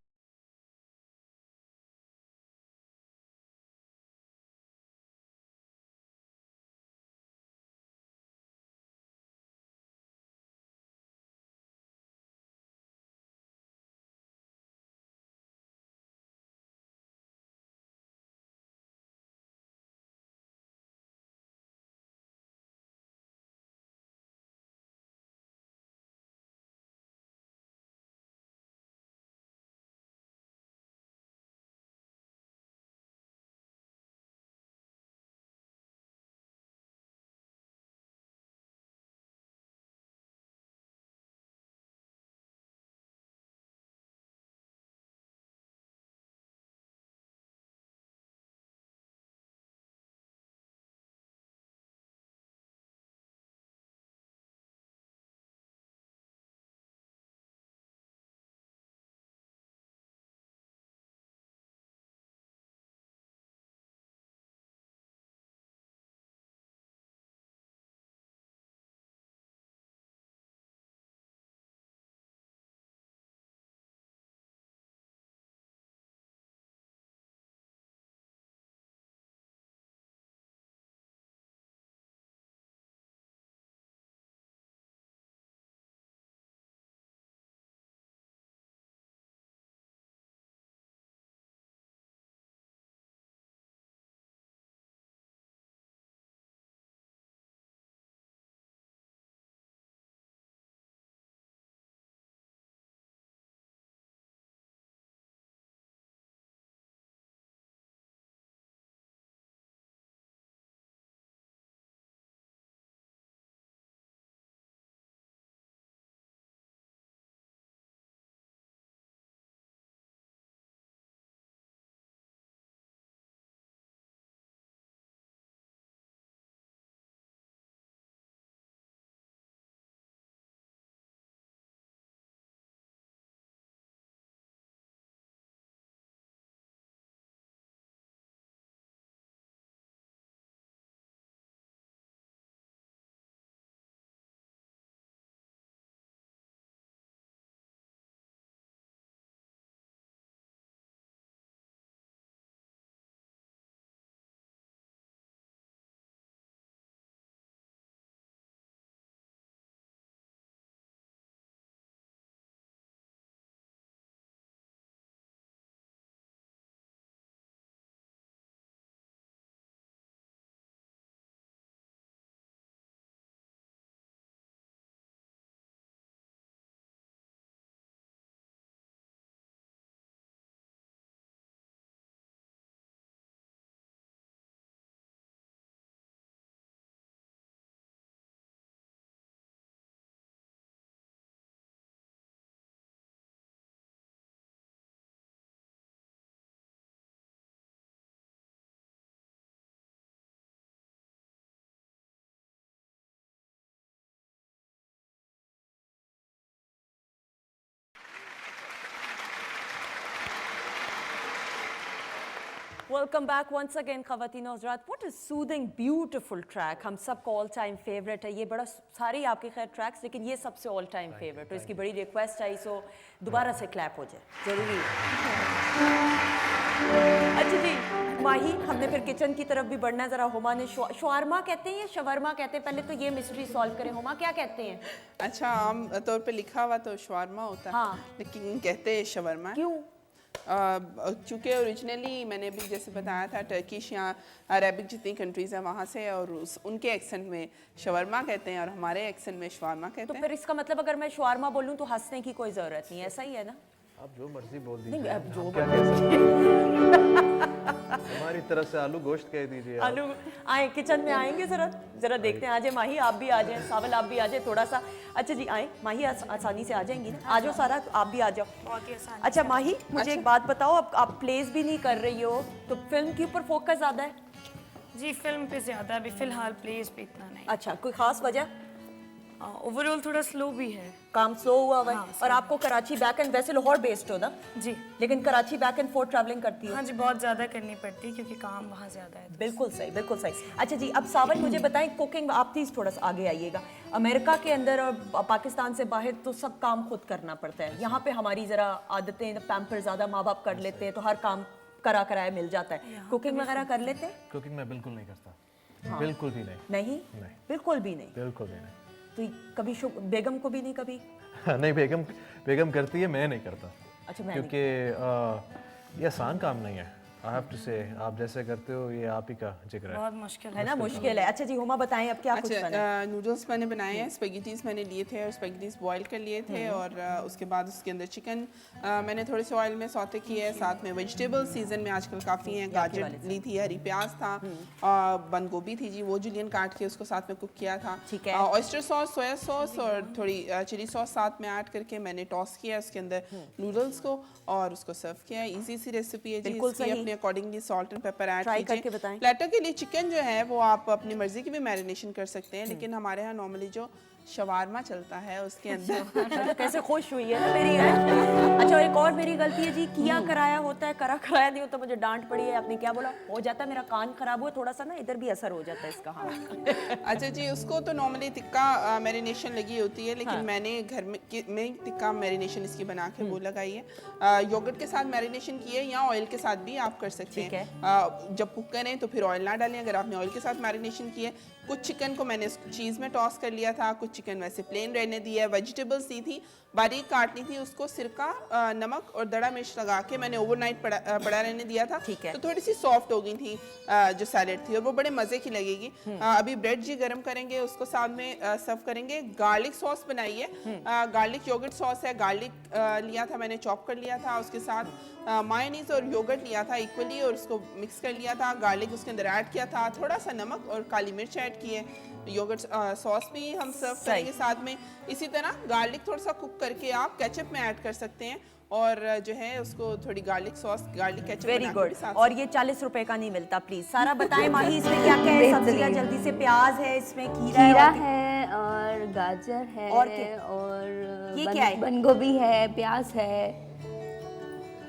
Welcome back once again, ख़वातीन और हज़रात. What a soothing, beautiful track. हम सबको all time favorite है. ये बड़ा सारे ही आपके खैर tracks, लेकिन ये सबसे all time favorite. तो इसकी बड़ी request आई, so दोबारा से clap हो जाए. ज़रूरी है. अच्छा जी, माही, हमने फिर किचन की तरफ भी बढ़ना है. ज़रा हुमा ने शवारमा कहते हैं या शवरमा कहते हैं? पहले तो ये मिस्ट्री सॉल्व करें. हुमा क्या कहते हैं?
अच्छा, आम तौर पे लिखा हुआ तो शवारमा होता है,
हाँ.
लेकिन कहते हैं शवरमा.
क्यों?
चूँकि ओरिजिनली मैंने भी जैसे बताया था टर्किश या अरेबिक जितनी कंट्रीज़ हैं वहाँ से, और उनके एक्सेंट में शवरमा कहते हैं और हमारे एक्सेंट में शवारमा कहते
तो
हैं.
फिर इसका मतलब अगर मैं शवारमा बोलूँ तो हंसने की कोई ज़रूरत नहीं है, ऐसा ही है ना?
आप जो मर्जी बोल
नहीं,
दीजिए.
अब जो
हम क्या कह सकते हैं? हमारी तरफ से आलू गोश्त कह दीजिए. आप.
आलू आए किचन में आएंगे, जरा जरा देखते हैं. आ जाए माही, आप भी आ जाए. सावल आप भी आ जाए थोड़ा सा. अच्छा जी, आए माही, आसानी से आ जाएंगी ना? आ जाओ सारा, आप भी आ जाओ.
बहुत ही आसान.
अच्छा माही, मुझे एक बात बताओ, अब आप प्लेस भी नहीं कर रही हो तो फिल्म के ऊपर फोकस ज़्यादा है?
जी, फिल्म पे ज़्यादा, अभी फ़िलहाल प्लेस पे इतना नहीं.
अच्छा, कोई खास वजह?
ओवरऑल थोड़ा स्लो भी है.
काम स्लो हुआ हुआ है.
हाँ,
और आपको कराची बैक एंड, वैसे लाहौर बेस्ड हो ना,
जी.
लेकिन Karachi back and fourth travelling करती हो?
हाँ जी, बहुत ज़्यादा करनी पड़ती है क्योंकि काम वहाँ ज़्यादा है.
बिल्कुल सही, बिल्कुल सही. अच्छा जी, अब सावन मुझे बताएं, कुकिंग आप प्लीज थोड़ा सा आगे आइएगा. अमेरिका के अंदर और पाकिस्तान से बाहर तो सब काम खुद करना पड़ता है. यहाँ पे हमारी जरा आदतें, पैम्पर ज़्यादा माँ बाप कर लेते हैं तो हर काम कराया मिल जाता है. कुकिंग वगैरह कर लेते हैं?
कुकिंग मैं बिल्कुल नहीं करता. बिल्कुल भी नहीं.
नहीं, बिल्कुल भी नहीं.
बिल्कुल भी नहीं.
तो कभी बेगम को भी नहीं कभी?
नहीं, बेगम करती है, मैं नहीं करता.
अच्छा, मैं
क्योंकि ये आसान काम नहीं है. आई हैव टू से, आप जैसे करते हो ये आप ही का जिक्र है.
बहुत मुश्किल
है ना, मुश्किल है. अच्छा जी, हुमा बताएं अब क्या कुछ बना?
अच्छा, नूडल्स मैंने बनाए हैं. स्पेगेटीज मैंने लिए थे और स्पेगेटीज बॉईल कर लिए थे, और उसके बाद उसके अंदर चिकन मैंने थोड़े से ऑयल में सौते किए. साथ में वेजिटेबल सीजन में आजकल काफ़ी हैं. गाजर ली थी, हरी प्याज था, बंद गोभी थी जी, वो जुलियन काट के उसको साथ में कुक किया था.
ठीक है.
ऑयस्टर सॉस, सोया सॉस और थोड़ी चिली सॉस साथ में ऐड करके मैंने टॉस किया उसके अंदर नूडल्स को और उसको सर्व किया. इजी सी रेसिपी है जी.
बिल्कुल
इसकी
सही.
अपने accordingly salt and paper add
try करके
कीजिए.
बताएं.
प्लेटर के लिए चिकन जो है वो आप अपनी मर्जी की भी मैरिनेशन कर सकते हैं, लेकिन हमारे यहाँ नॉर्मली जो शवारमा चलता है उसके अंदर
कैसे खुश हुई है ना मेरी है. अच्छा, एक और मेरी गलती है जी, किया कराया होता है, कराया नहीं होता. मुझे डांट पड़ी है. आपने क्या बोला? हो जाता है, मेरा कान खराब हुआ थोड़ा सा ना, इधर भी असर हो जाता है इसका. हाँ.
अच्छा जी, उसको तो नॉर्मली टिक्का मैरिनेशन लगी होती है, लेकिन मैंने घर में टिक्का मैरिनेशन इसकी बना के वो लगाई है. योगर्ट के साथ मैरिनेशन की है या ऑयल के साथ भी आप कर सकते हैं. जब कुक करें तो फिर ऑयल ना डालें. अगर आपने ऑयल के साथ मैरिनेशन की है, कुछ चिकन को मैंने चीज़ में टॉस कर लिया था, कुछ चिकन वैसे प्लेन रहने दिया है. वेजिटेबल्स दी थी, बारीक काटनी थी, उसको सिरका, नमक और दड़ा मिर्च लगा के मैंने ओवरनाइट पड़ा रहने दिया था.
ठीक है.
तो थोड़ी सी सॉफ्ट हो गई थी जो सैलेड थी, और वो बड़े मज़े की लगेगी. अभी ब्रेड जी गरम करेंगे, उसको साथ में सर्व करेंगे. गार्लिक सॉस बनाई है, गार्लिक योगर्ट सॉस है. गार्लिक लिया था मैंने, चॉप कर लिया था. उसके साथ मायोनीज और योगर्ट लिया था इक्वली और उसको मिक्स कर लिया था. गार्लिक उसके अंदर ऐड किया था, थोड़ा सा नमक और काली मिर्च ऐड किए. योगर्ट सॉस भी हम सर्व करेंगे साथ में. इसी तरह गार्लिक थोड़ा सा कुक करके आप केचप में ऐड कर सकते हैं, और जो है उसको थोड़ी garlic sauce, garlic ketchup.
Very good. और ये 40 रुपए का नहीं मिलता. प्लीज सारा बताएं माही, इसमें क्या क्या है? सब्जियां जल्दी से. प्याज है इसमें,
खीरा है और गाजर है
और क्या?
और
ये क्या है?
बंद गोभी है, प्याज है.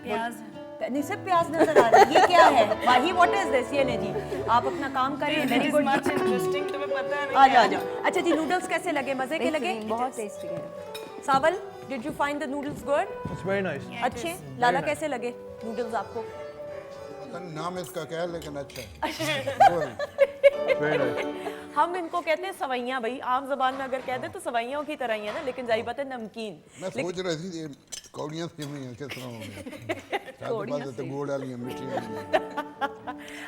प्याज
नहीं, सिर्फ प्याज नजर आ रहा है. ये क्या है माही? What is this? ये नहीं जी, आप अपना काम करिए. Very good.
मच इंटरेस्टिंग, तुम्हें पता है
आ जाओ, आ जाओ. अच्छा जी, नूडल्स कैसे लगे? मजे के लगे?
बहुत टेस्टी है.
सावल, did you find the noodles good?
It's very nice.
अच्छे. लाला कैसे लगे नूडल्स आपको?
नाम इसका क्या है, लेकिन अच्छा है.
Very nice.
हम इनको कहते हैं सवैयां. भाई आम जबान में अगर कहते तो सवैयों की तरह ही है ना, लेकिन जाहिर बात है नमकीन.
मैं सोच रही थी ये कौड़ियाँ थी हुई हैं, किस तरह होंगे. तो गुड़ डाली हैं, मिर्ची डाली हैं.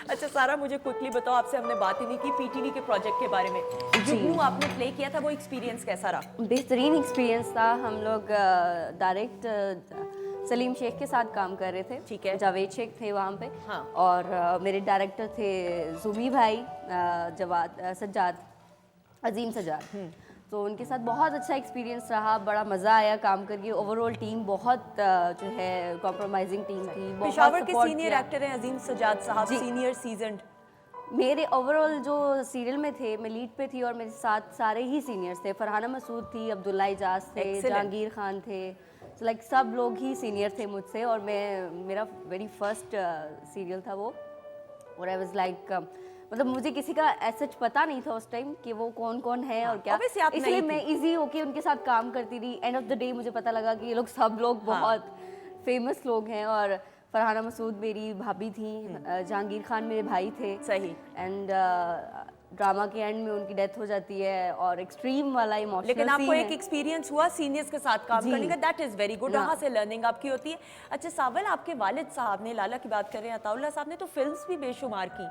अच्छा सारा, मुझे क्विकली बताओ, आपसे हमने बात ही नहीं की पीटीवी के प्रोजेक्ट के बारे में. जुगनू आपने प्ले किया था, वो एक्सपीरियंस कैसा रहा?
बेहतरीन एक्सपीरियंस था. हम लोग डायरेक्ट सलीम शेख के साथ काम कर रहे थे.
ठीक है.
जावेद शेख थे वहाँ पे.
हाँ.
और मेरे डायरेक्टर थे जुमी भाई, सज्जाद, अजीम सज्जाद. तो उनके साथ बहुत अच्छा एक्सपीरियंस रहा. बड़ा मज़ा आया काम करके. ओवरऑल टीम बहुत जो है कॉम्प्रोमाइजिंग टीम थी.
पेशावर के सीनियर एक्टर हैं अजीम सज्जाद साहब, सीनियर सीजन्ड.
मेरे ओवरऑल जो सीरियल में थे, मैं लीड पे थी और मेरे साथ सारे ही सीनियर्स थे. फरहाना मसूद थी, अब्दुल्ला इजाज थे, जहांगीर खान थे. तो सब लोग ही सीनियर थे मुझसे, और मेरा वेरी फर्स्ट सीरियल था वो. और आई वाज लाइक मतलब मुझे किसी का सच पता नहीं था उस टाइम कि वो कौन कौन है और क्या,
obviously आप
इसलिए
नई
मैं इजी होके उनके साथ काम करती रही। एंड ऑफ द डे मुझे पता लगा कि ये लोग सब लोग बहुत फेमस लोग हैं। और फरहाना मसूद मेरी भाभी थी, जहांगीर खान मेरे भाई थे।
सही।
एंड ड्रामा के एंड में उनकी डेथ हो जाती है और एक्सट्रीम वाला इमोशनल
लेकिन आपको एक एक्सपीरियंस हुआ सीनियर्स के साथ काम
जी।
करने का, दैट इज वेरी गुड।
हाँ।
वहाँ से लर्निंग आपकी होती है। अच्छा सावल, आपके वालिद साहब ने, लाला की बात कर रहे हैं, अताउल्लाह साहब ने तो फिल्म्स भी बेशुमार की,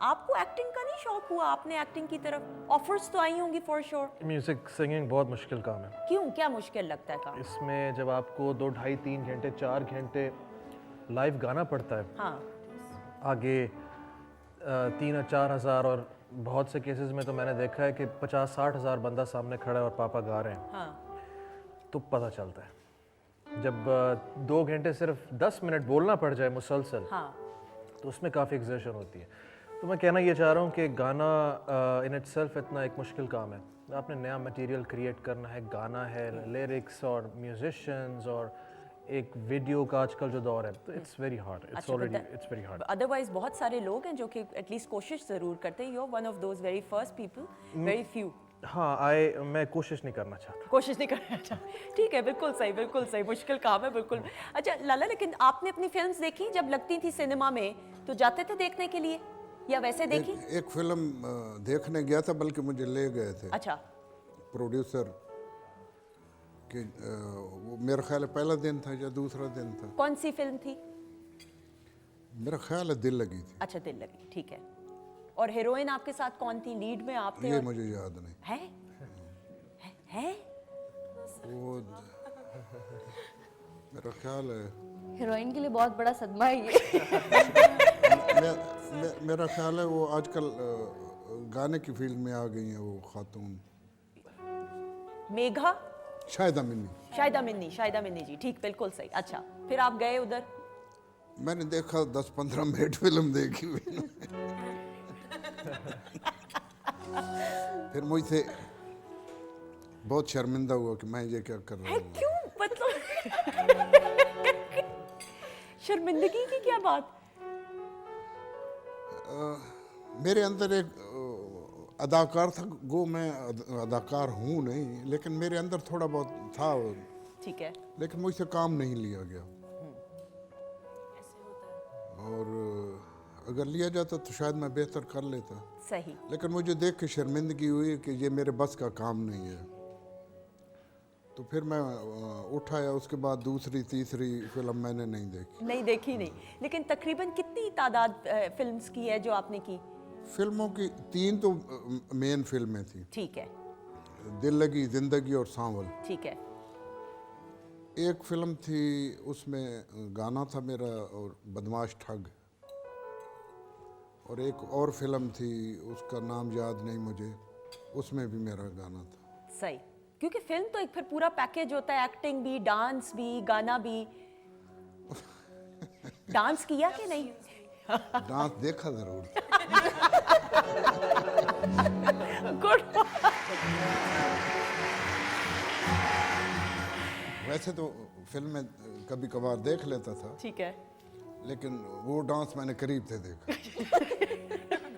आपको एक्टिंग का नहीं शौक हुआ? आपने एक्टिंग की तरफ ऑफर्स तो आई होंगी फॉर श्योर।
म्यूज़िक सिंगिंग बहुत मुश्किल काम है।
क्यों, क्या मुश्किल लगता है काम?
इसमें जब आपको 2 ढाई 3 घंटे 4 घंटे लाइव गाना पड़ता है,
हाँ
आगे 3-4 हज़ार, और बहुत से केसेस में तो मैंने देखा है कि 50-60 हज़ार बंदा सामने खड़ा है और पापा गा रहे हैं,
हाँ
तो पता चलता है। जब 2 घंटे सिर्फ 10 मिनट बोलना पड़ जाए मुसलसल,
हाँ
तो उसमें काफ़ी एग्जर्शन होती है। तो मैं कहना ये चाह रहा हूँ कि गाना इन इटसेल्फ इतना एक मुश्किल काम है। आपने नया मटेरियल क्रिएट करना है, गाना है, लिरिक्स और म्यूजिशियंस और एक वीडियो का आजकल जो दौर है, तो it's very hard, it's already it's very hard.
Otherwise बहुत सारे लोग हैं जो कि एटलीस्ट कोशिश जरूर करते हैं। You are one of those very first people, very few.
हाँ, मैं कोशिश नहीं करना चाहता।
कोशिश नहीं करना चाहता, ठीक है, बिल्कुल सही, बिल्कुल सही, मुश्किल काम है, बिल्कुल। अच्छा लाला, लेकिन आपने अपनी फिल्म्स देखी जब लगती थी सिनेमा में, तो जाते थे देखने के लिए या वैसे देखी?
एक फिल्म देखने गया था, बल्कि मुझे ले गए थे
अच्छा,
प्रोड्यूसर कि वो मेरा ख्याल है पहला दिन था या दूसरा दिन था,
कौन सी फिल्म थी?
मेरा ख्याल है दिल लगी थी।
अच्छा, दिल लगी, ठीक है। और हीरोइन आपके साथ कौन थी? लीड में आप थे?
ये
और...
मुझे याद नहीं
है?
वो मेरा ख्याल है
हीरोइन के लिए बहुत बड़ा सदमा है ये।
मेरा ख्याल है वो आजकल गाने की फील्ड में आ गई हैं वो खातून,
मेघा,
शायदा मिन्नी।
शायदा मिन्नी जी, ठीक, बिल्कुल सही। अच्छा, फिर आप गए उधर?
मैंने देखा 10-15 मिनट फिल्म देखी हुई फिर मुझसे बहुत शर्मिंदा हुआ कि मैं ये क्या कर रहा हूँ।
क्यों, मतलब शर्मिंदगी की क्या बात?
मेरे अंदर एक अदाकार था, गो मैं अदाकार हूँ नहीं, लेकिन मेरे अंदर थोड़ा बहुत था,
ठीक है,
लेकिन मुझसे काम नहीं लिया गया। और अगर लिया जाता तो शायद मैं बेहतर कर लेता,
सही।
लेकिन मुझे देख के शर्मिंदगी हुई कि ये मेरे बस का काम नहीं है। तो फिर मैं उठाया, उसके बाद दूसरी तीसरी फिल्म मैंने नहीं देखी।
नहीं। लेकिन तकरीबन कितनी तादाद फिल्म्स की है जो आपने की?
फिल्मों की 3 तो मेन फिल्में थी,
ठीक है,
दिल लगी, जिंदगी और सांवल।
ठीक है।
एक फिल्म थी उसमें गाना था मेरा, और बदमाश ठग। और एक और फिल्म थी, उसका नाम याद नहीं मुझे, उसमें भी मेरा गाना था।
सही, क्योंकि फिल्म तो एक फिर पूरा पैकेज होता है, एक्टिंग भी, डांस भी, गाना भी। डांस किया कि नहीं?
डांस देखा जरूर।
गुड।
वैसे तो फिल्म में कभी कभार देख लेता था,
ठीक है,
लेकिन वो डांस मैंने करीब से देखा।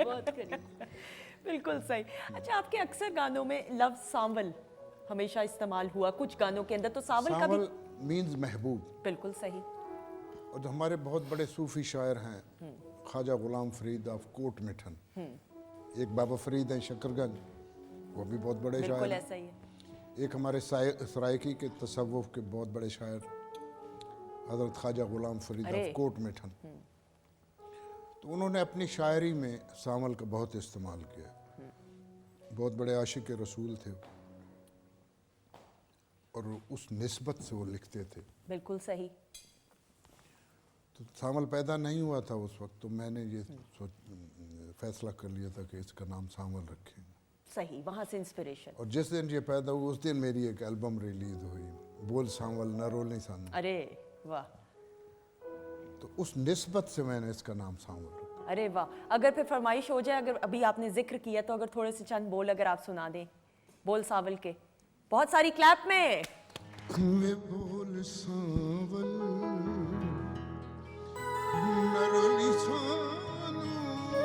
बहुत करीब, बिल्कुल सही। अच्छा, आपके अक्सर गानों में लफ्ज सांवल हमेशा इस्तेमाल हुआ, कुछ गानों के अंदर तो सांवल का भी।
सांवल मीन्स महबूब।
बिल्कुल सही।
और जो हमारे बहुत बड़े सूफी शायर हैं, ख्वाजा गुलाम फरीद ऑफ कोट मिठन, एक बाबा फरीद हैं शकरगंज, वो भी बहुत बड़े शायर
बिल्कुल
हैं।
ऐसा ही है।
एक हमारे सराइकी के तसव्वुफ के बहुत बड़े शायर हज़रत ख्वाजा गुलाम फरीद
अरे।
ऑफ कोट मिठन, तो उन्होंने अपनी शायरी में सांवल का बहुत इस्तेमाल किया। बहुत बड़े आशिक रसूल थे और उस निस्बत से वो लिखते थे।
बिल्कुल सही।
तो सांवल पैदा नहीं हुआ था उस वक्त, तो मैंने ये फैसला कर लिया था कि इसका नाम सांवल रखेंगे।
सही, वहाँ से इंस्पिरेशन।
और जिस दिन ये पैदा हुआ उस दिन मेरी एक एल्बम रिलीज हुई, बोल सांवल न रोले सान।
अरे वाह,
तो उस निस्बत से मैंने इसका नाम सांवल रखा।
अरे वाह। अगर फिर फरमाइश हो जाए, अगर अभी आपने जिक्र किया तो अगर थोड़े से चंद बोल अगर आप सुना दें, बोल सांवल के। बहुत सारी क्लैप में।
मैं बोल सांवल न रोली सानो,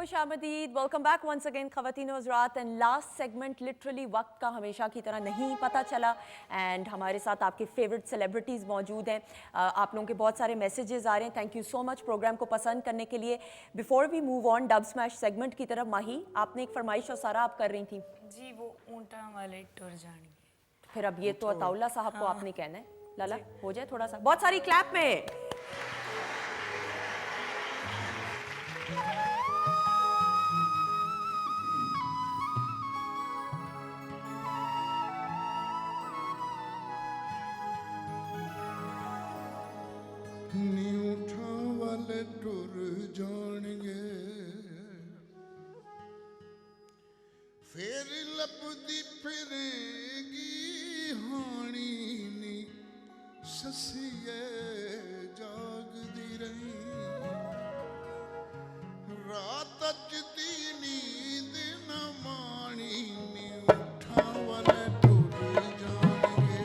खुश आमदीद, वेलकम बैक वंस अगेन ख़वातीन व हज़रात। एंड लास्ट सेगमेंट लिटरली वक्त का हमेशा की तरह नहीं पता चला एंड हमारे साथ आपके फेवरेट सेलिब्रिटीज़ मौजूद हैं। आप लोगों के बहुत सारे मैसेजेस आ रहे हैं, thank you so much program को पसंद करने के लिए। Before we move on Dubsmash segment की तरफ, माही आपने एक फरमाइश और सारा आप कर रही थी,
जी वो ऊँटा वाले टूर जाएंगे।
फिर अब ये तो अताउल्ला साहब को आपने कहना है। लाला हो जाए थोड़ा सा, बहुत सारी क्लैप में।
नी उठा वाले टुर जाणगे फेर लभदी फिरेगी हाणी नी ससीए जागदी रही रात अजदी नींद न माणी नी उठा वाले टुर जाणगे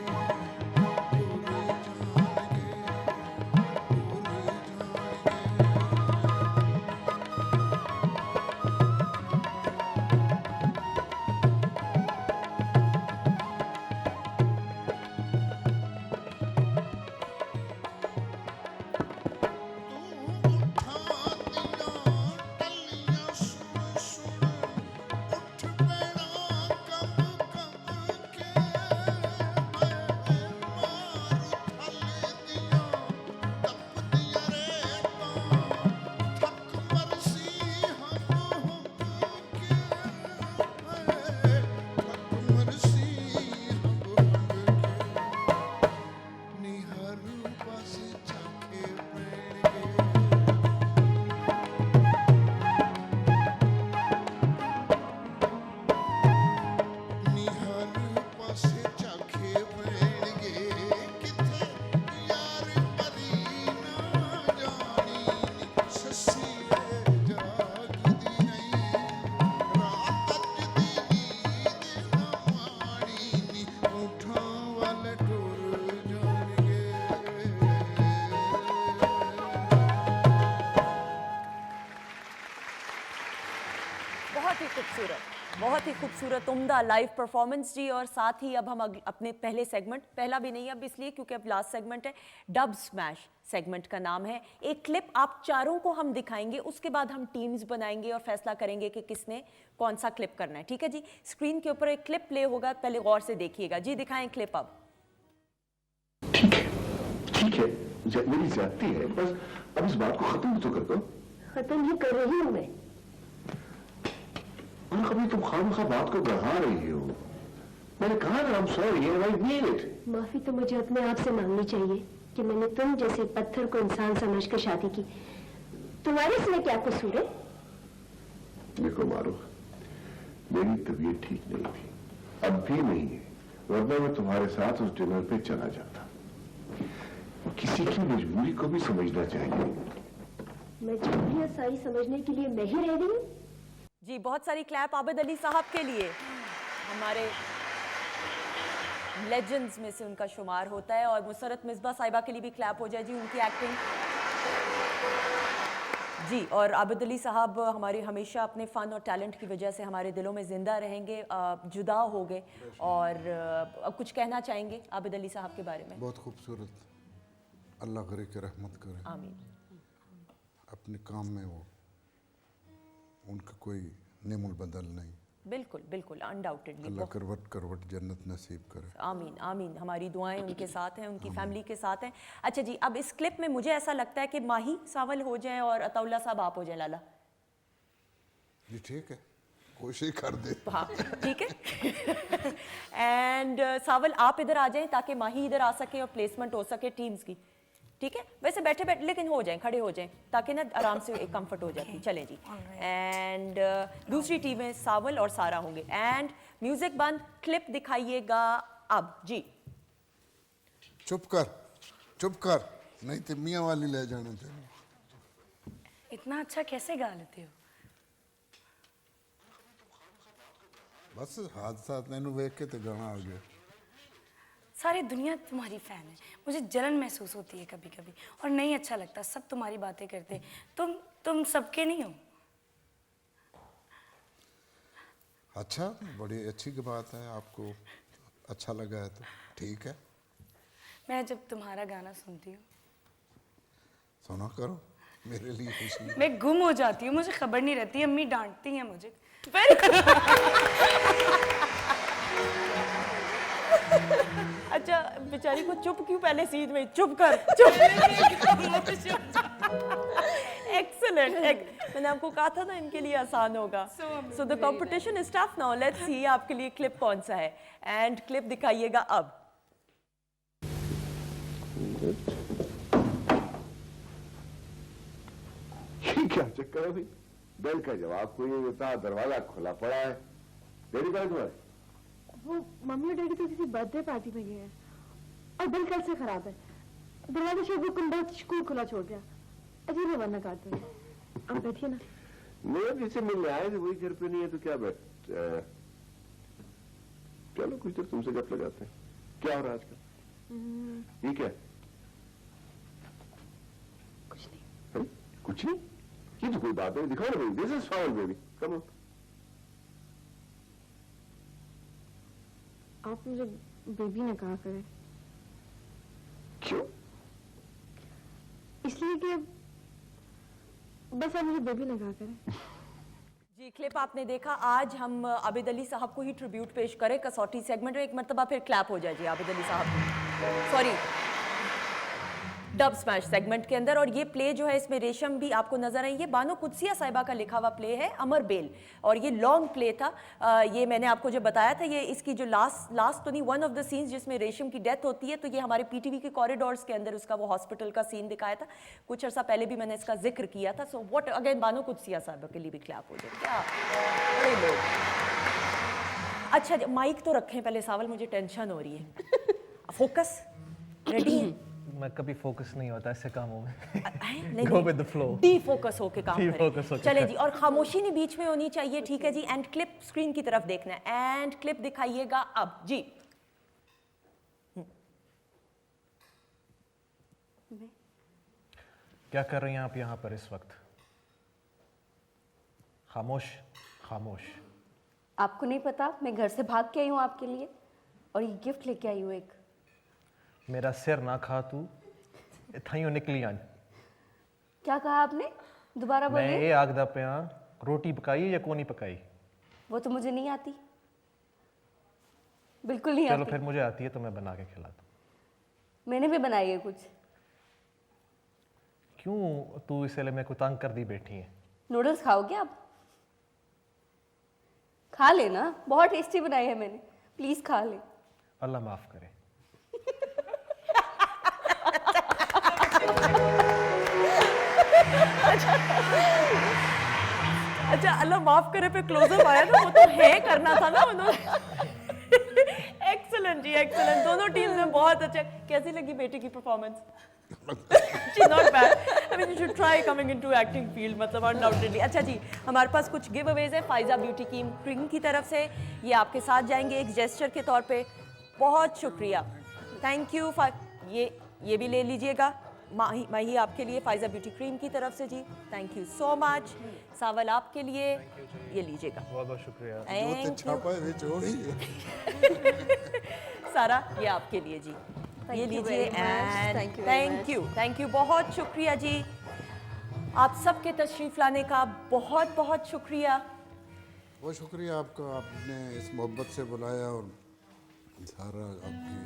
बहुत ही खूबसूरत उम्दा लाइव परफॉर्मेंस जी। और साथ ही अब हम अपने पहले सेगमेंट, पहला भी नहीं अब इसलिए क्योंकि अब लास्ट सेगमेंट है, डब स्मैश सेगमेंट का नाम है। एक क्लिप आप चारों को हम दिखाएंगे, उसके बाद हम टीम्स बनाएंगे और फैसला करेंगे कि किसने कौन सा क्लिप करना है। ठीक है जी, स्क्रीन के ऊपर एक क्लिप प्ले होगा, पहले गौर से देखिएगा जी। दिखाएं क्लिप अब।
ठीक है मेरी ज्यादती है, बस अब इस बात को खत्म तो कर दो।
खत्म ही कर रही हूँ मैं।
और कभी तुम खामखा बात को बढ़ा रही हो। मैंने कहा ना, I'm sorry and I mean it।
माफी तो मुझे अपने आप से मांगनी चाहिए कि मैंने तुम जैसे पत्थर को इंसान समझकर शादी की। तुम्हारे इसमें क्या कसूर है?
देखो मारो, मेरी तबीयत ठीक नहीं थी, अब भी नहीं है, वरना मैं तुम्हारे साथ उस डिनर पे चला जाता। किसी की मजबूरी को भी समझना चाहिए।
मजबूरियां सारी समझने के लिए मैं ही रह गई हूँ।
जी बहुत सारी क्लैप आबिद अली साहब के लिए, हमारे लेजेंड्स में से उनका शुमार होता है। और मुसरत मिसबा साहिबा के लिए भी क्लैप हो जाए जी, उनकी एक्टिंग जी। और आबिद अली साहब हमारे हमेशा अपने फ़न और टैलेंट की वजह से हमारे दिलों में ज़िंदा रहेंगे। जुदा हो गए और अब कुछ कहना चाहेंगे आबिद अली साहब के बारे में?
बहुत खूबसूरत, अल्लाह करे कि रहमत करे।
आमीन।
अपने काम में वो उनका कोई नेमुल बदल नहीं।
बिल्कुल बिल्कुल, अनडाउटेडली।
अल्लाह करवट करवट जन्नत नसीब करे।
आमीन आमीन, हमारी दुआएं उनके साथ हैं, उनकी फैमिली के साथ हैं। अच्छा जी, अब इस क्लिप में मुझे ऐसा लगता है कि माही सावल हो जाए और अताउल्ला साहब आप हो जाए। लाला
जी ठीक है, कोशिश कर दे।
हाँ ठीक है। एंड सावल आप इधर आ जाएं ताकि माही इधर आ सके और प्लेसमेंट हो सके टीम्स की। ठीक है, वैसे बैठे बैठे लेकिन हो जाएं, खड़े हो जाएं ताकि ना आराम से एक कंफर्ट हो जाती। चलें जी। एंड दूसरी टीमें सावल और सारा होंगे। एंड म्यूजिक बंद, क्लिप दिखाइएगा अब जी।
चुप कर, नहीं तो मियाँ वाली ले जाना चाहिए।
इतना अच्छा कैसे गा लेते हो?
बस हादसा तेनू वेख के तो गाना आ गया।
सारी दुनिया तुम्हारी फ़ैन है, मुझे जलन महसूस होती है कभी कभी और नहीं अच्छा लगता। सब तुम्हारी बातें करते, तुम सबके नहीं हो।
अच्छा, बड़ी अच्छी की बात है, आपको अच्छा लगा है तो ठीक है,
मैं जब तुम्हारा गाना सुनती हूँ
सुना करो, मेरे लिए खुशी है।
मैं गुम हो जाती हूँ, मुझे खबर नहीं रहती, अम्मी डांटती हैं मुझे।
अच्छा बेचारी को चुप क्यों, पहले सीध में चुप कर, चुप। एक्सेलेंट। मैंने आपको कहा था ना इनके लिए आसान होगा। So the competition is tough now, let's see आपके लिए क्लिप कौन सा है, एंड क्लिप दिखाइएगा अब।
ये क्या चक्कर है भाई? बेल का जवाब कोई नहीं देता, दरवाजा खुला पड़ा है। डेडी कहाँ तुम्हारे?
वो मम्मी और डैडी तो किसी बर्थडे पार्टी में गए हैं और बिल कल से खराब है। दरवाजा शायद वो कुंडा स्कूल खुला छोड़ गया। अजीब है वरना काटते हैं। आप बैठिए ना।
नहीं, जिसे मिलने आए थे वही घर पे नहीं है तो क्या बैठ चलो कुछ देर तुमसे गप लगाते हैं। क्या हो रहा है आजकल? ये क्या?
कुछ नहीं।
है? कुछ नहीं? ये तो कोई बात नहीं, दिखाओ ना भाई। This is foul baby, come on.
आप मुझे बेबी ना कहा करें,
क्यों?
इसलिए कि बस आप मुझे बेबी ना कहा करें।
जी क्लिप आपने देखा। आज हम आबिद अली साहब को ही ट्रिब्यूट पेश करें कसौटी सेगमेंट में। एक मरतबा फिर क्लैप हो जाए जी आबिद अली साहब, सॉरी डब स्मैश सेगमेंट के अंदर। और ये प्ले जो है इसमें रेशम भी आपको नजर आई, ये बानो कुदसिया साहिबा का लिखा हुआ प्ले है, अमर बेल, और ये लॉन्ग प्ले था। ये मैंने आपको जो बताया था, ये इसकी जो लास्ट तो नहीं, वन ऑफ द सीन्स जिसमें रेशम की डेथ होती है, तो ये हमारे पीटीवी के कॉरिडोर्स के अंदर उसका वो हॉस्पिटल का सीन दिखाया था। कुछ अर्सा पहले भी मैंने इसका जिक्र किया था। So what again, Bano Qudsia साहिबा के लिए भी क्लैप हो जाए। क्या बड़े लोग। अच्छा माइक तो रखें पहले सावल, मुझे टेंशन हो रही है। फोकस रेडी है?
मैं कभी फोकस नहीं होता ऐसे कामों में।
नहीं,
Go with the flow.
D focus होके काम
De-focus
करें।
होके
चले
काम।
जी, और खामोशी नहीं बीच में होनी चाहिए, ठीक है जी। एंड क्लिप स्क्रीन की तरफ देखना है, एंड क्लिप दिखाइएगा अब जी।
क्या कर रही हैं आप यहाँ पर इस वक्त? खामोश खामोश।
आपको नहीं पता, मैं घर से भाग के आई हूँ आपके लिए, और ये गिफ्ट लेके आई हूँ एक।
मेरा सिर ना खा तू, थाइयों निकली आज।
क्या कहा आपने? दोबारा
मैं
बोलिए।
ये आगदा पे रोटी पकाई या कोनी पकाई?
वो तो मुझे नहीं आती, बिल्कुल नहीं
चलो
आती।
फिर मुझे आती है तो मैं बना के खिला दूँ।
मैंने भी बनाई है कुछ।
क्यों तू इसलिए मेरे को तंग कर दी बैठी है?
नूडल्स खाओगे आप? खा लेना, बहुत टेस्टी बनाई है मैंने, प्लीज खा ले।
अल्लाह माफ करे।
अच्छा अल्लाह माफ करे पे क्लोजअप आया ना, वो तो है करना था ना उन्होंने। एक्सीलेंट जी, एक्सीलेंट। दोनों टीम्स में बहुत अच्छा। कैसी लगी बेटे की performance? She's not bad. I mean, you should try coming into acting field, मतलब undoubtedly. अच्छा जी, हमारे पास कुछ गिव अवेज है फाइजा ब्यूटी क्रीम की तरफ से। ये आपके साथ जाएंगे एक जेस्चर के तौर पे। बहुत शुक्रिया, थैंक यू। ये भी ले लीजिएगा, माही आपके लिए फाइजा ब्यूटी क्रीम की तरफ से जी, थैंक यू सो मच। सावल आपके लिए ये लीजिएगा,
बहुत बहुत शुक्रिया।
Thank you.
छापा है छोड़ी।
सारा ये आपके लिए जी, ये लीजिए। एंड थैंक यू, बहुत शुक्रिया जी। आप सबके तशरीफ लाने का बहुत बहुत शुक्रिया।
बहुत शुक्रिया आपका, आपने इस मोहब्बत से बुलाया, और सारा आपकी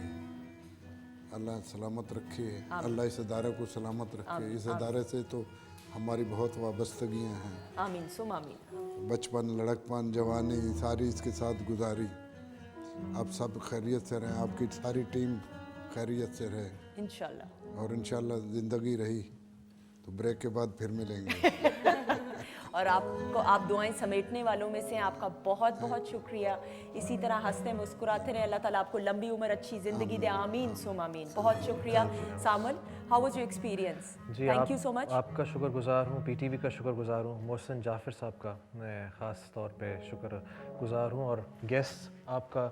अल्लाह सलामत रखे, अल्लाह इस अदारे को सलामत रखे। इस अदारे से तो हमारी बहुत वाबस्तगियाँ हैं।
आमीन सुम आमीन।
बचपन, लड़कपन, जवानी सारी इसके साथ गुजारी। आप सब खैरियत से रहें, आपकी सारी टीम खैरियत से रहे
इंशाल्लाह।
और इंशाल्लाह ज़िंदगी रही तो ब्रेक के बाद फिर मिलेंगे।
और आपको, आप दुआएं समेटने वालों में से आपका बहुत बहुत शुक्रिया। इसी तरह हंसते मुस्कुराते रहे, अल्लाह ताला आपको लंबी उम्र, अच्छी ज़िंदगी दे। आमीन सुम आमीन। बहुत शुक्रिया। सामल, हाउ वाज योर एक्सपीरियंस?
जी
थैंक यू सो मच।
आपका शुक्रगुजार हूँ, पीटीवी का शुक्रगुजार हूँ, मोहसिन जाफर साहब का मैं ख़ास तौर पे शुक्रगुजार हूँ, और गेस्ट आपका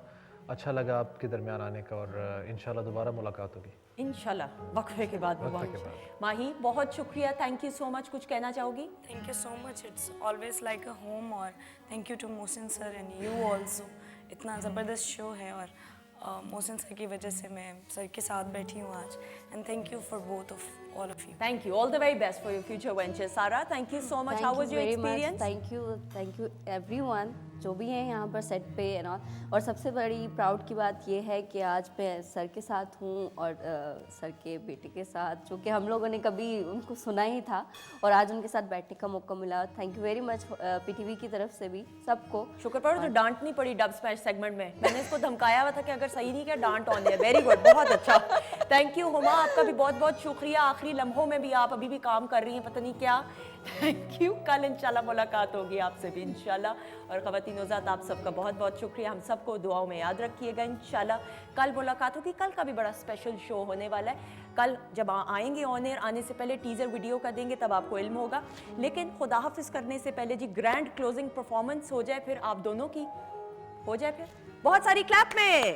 अच्छा लगा आपके दरमियान आने का, और इंशाल्लाह दोबारा मुलाकात होगी।
इंशाल्लाह वक्फे के बाद
वक्फे
मुबारक।
के बाद।
माही बहुत शुक्रिया, थैंक यू सो मच। कुछ कहना चाहोगी?
Thank you so much. It's always like a home. और thank you to Mohsin sir and you also. इतना ज़बरदस्त शो है और मोहसिन सर की वजह से मैं सर के साथ बैठी हूँ आज। And thank you for both of all of you.
Thank you, all the very best for your future venture. Sara, thank you so much. How was your experience?
Thank you everyone जो भी हैं यहाँ पर सेट पे and all. और सबसे बड़ी proud की बात ये है कि आज मैं सर के साथ हूँ और सर के बेटे के साथ, जो कि हम लोगों ने कभी उनको सुना ही था और आज उनके साथ बैठने का मौका मिला। Thank you very much PTV की तरफ से भी सबको।
शुक्र पड़ो तो डांट नहीं पड़ी डब स्मैश सेगमेंट में। मैंने इसको धमकाया हुआ था कि अगर सही नहीं किया डांट ऑन है। वेरी गुड, बहुत अच्छा। थैंक यू हुमा, आपका भी बहुत बहुत शुक्रिया। आखिरी लम्हों में भी आप अभी भी काम कर रही हैं, पता नहीं क्या। Thank you. कल इंशाल्लाह मुलाकात होगी आपसे भी इंशाल्लाह। और ख़वातीन नौज़ात आप सबका बहुत बहुत शुक्रिया। हम सबको दुआओं में याद रखिएगा। इंशाल्लाह कल मुलाकात होगी। कल का भी बड़ा स्पेशल शो होने वाला है। कल जब आएंगे ऑन एयर, आने से पहले टीज़र वीडियो का देंगे, तब आपको इल्म होगा। लेकिन खुदा हाफिज़ करने से पहले जी ग्रैंड क्लोजिंग परफॉर्मेंस हो जाए, फिर आप दोनों की हो जाए, फिर बहुत सारी क्लैप में।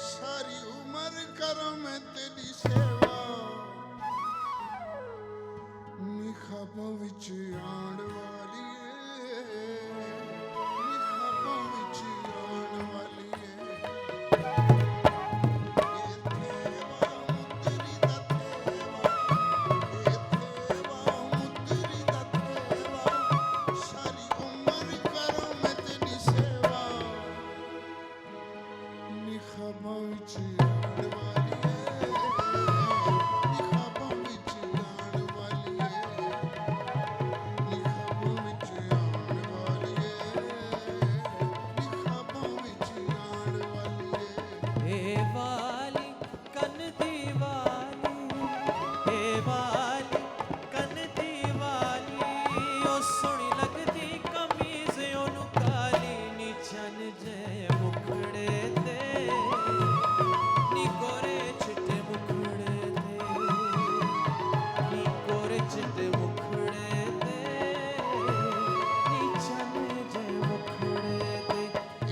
सारी उम्र करो मैं तेरी सेवा निखाबां विच आण वाली निखाबां विच आण वाली सारी उम्र करो मैं तेरी सेवा निखाबां विच आण वाली निखाबां विच आण वाली निखाबां विच आण वाली निखाबां विच आण वाली
ए वाली कन दीवाली, ए वाली कन दीवाली, ओ सोहनी लगदी कमीज ओनू काली, नी चन जे मुखड़े ते नी गोरे चिट्टे मुखड़े ते नी गोरे चिट्टे मुखड़े ते नी चन जे मुखड़े ते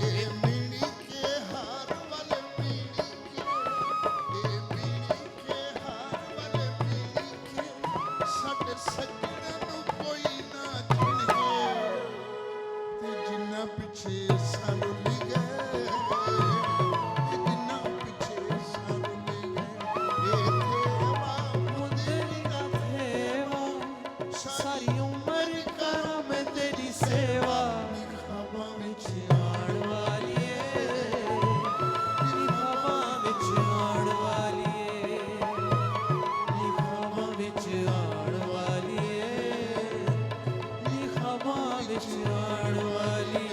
ए मीणी के हार वाले मीणी के ए मीणी के हार वाले मीणी के साडे सजण नूं कोई ना चिणगे ते जिन्ना पिछे सानू लिगे ते जिन्ना पिछे सानू लिगे ए थेवा मुंदरी दा
सेवा सारी उम्र करा मैं तेरी सेवा
निखाबां विच
आण वाली निखाबां विच आण वाली निखाबां विच आण वाली निखाबां विच आण वाली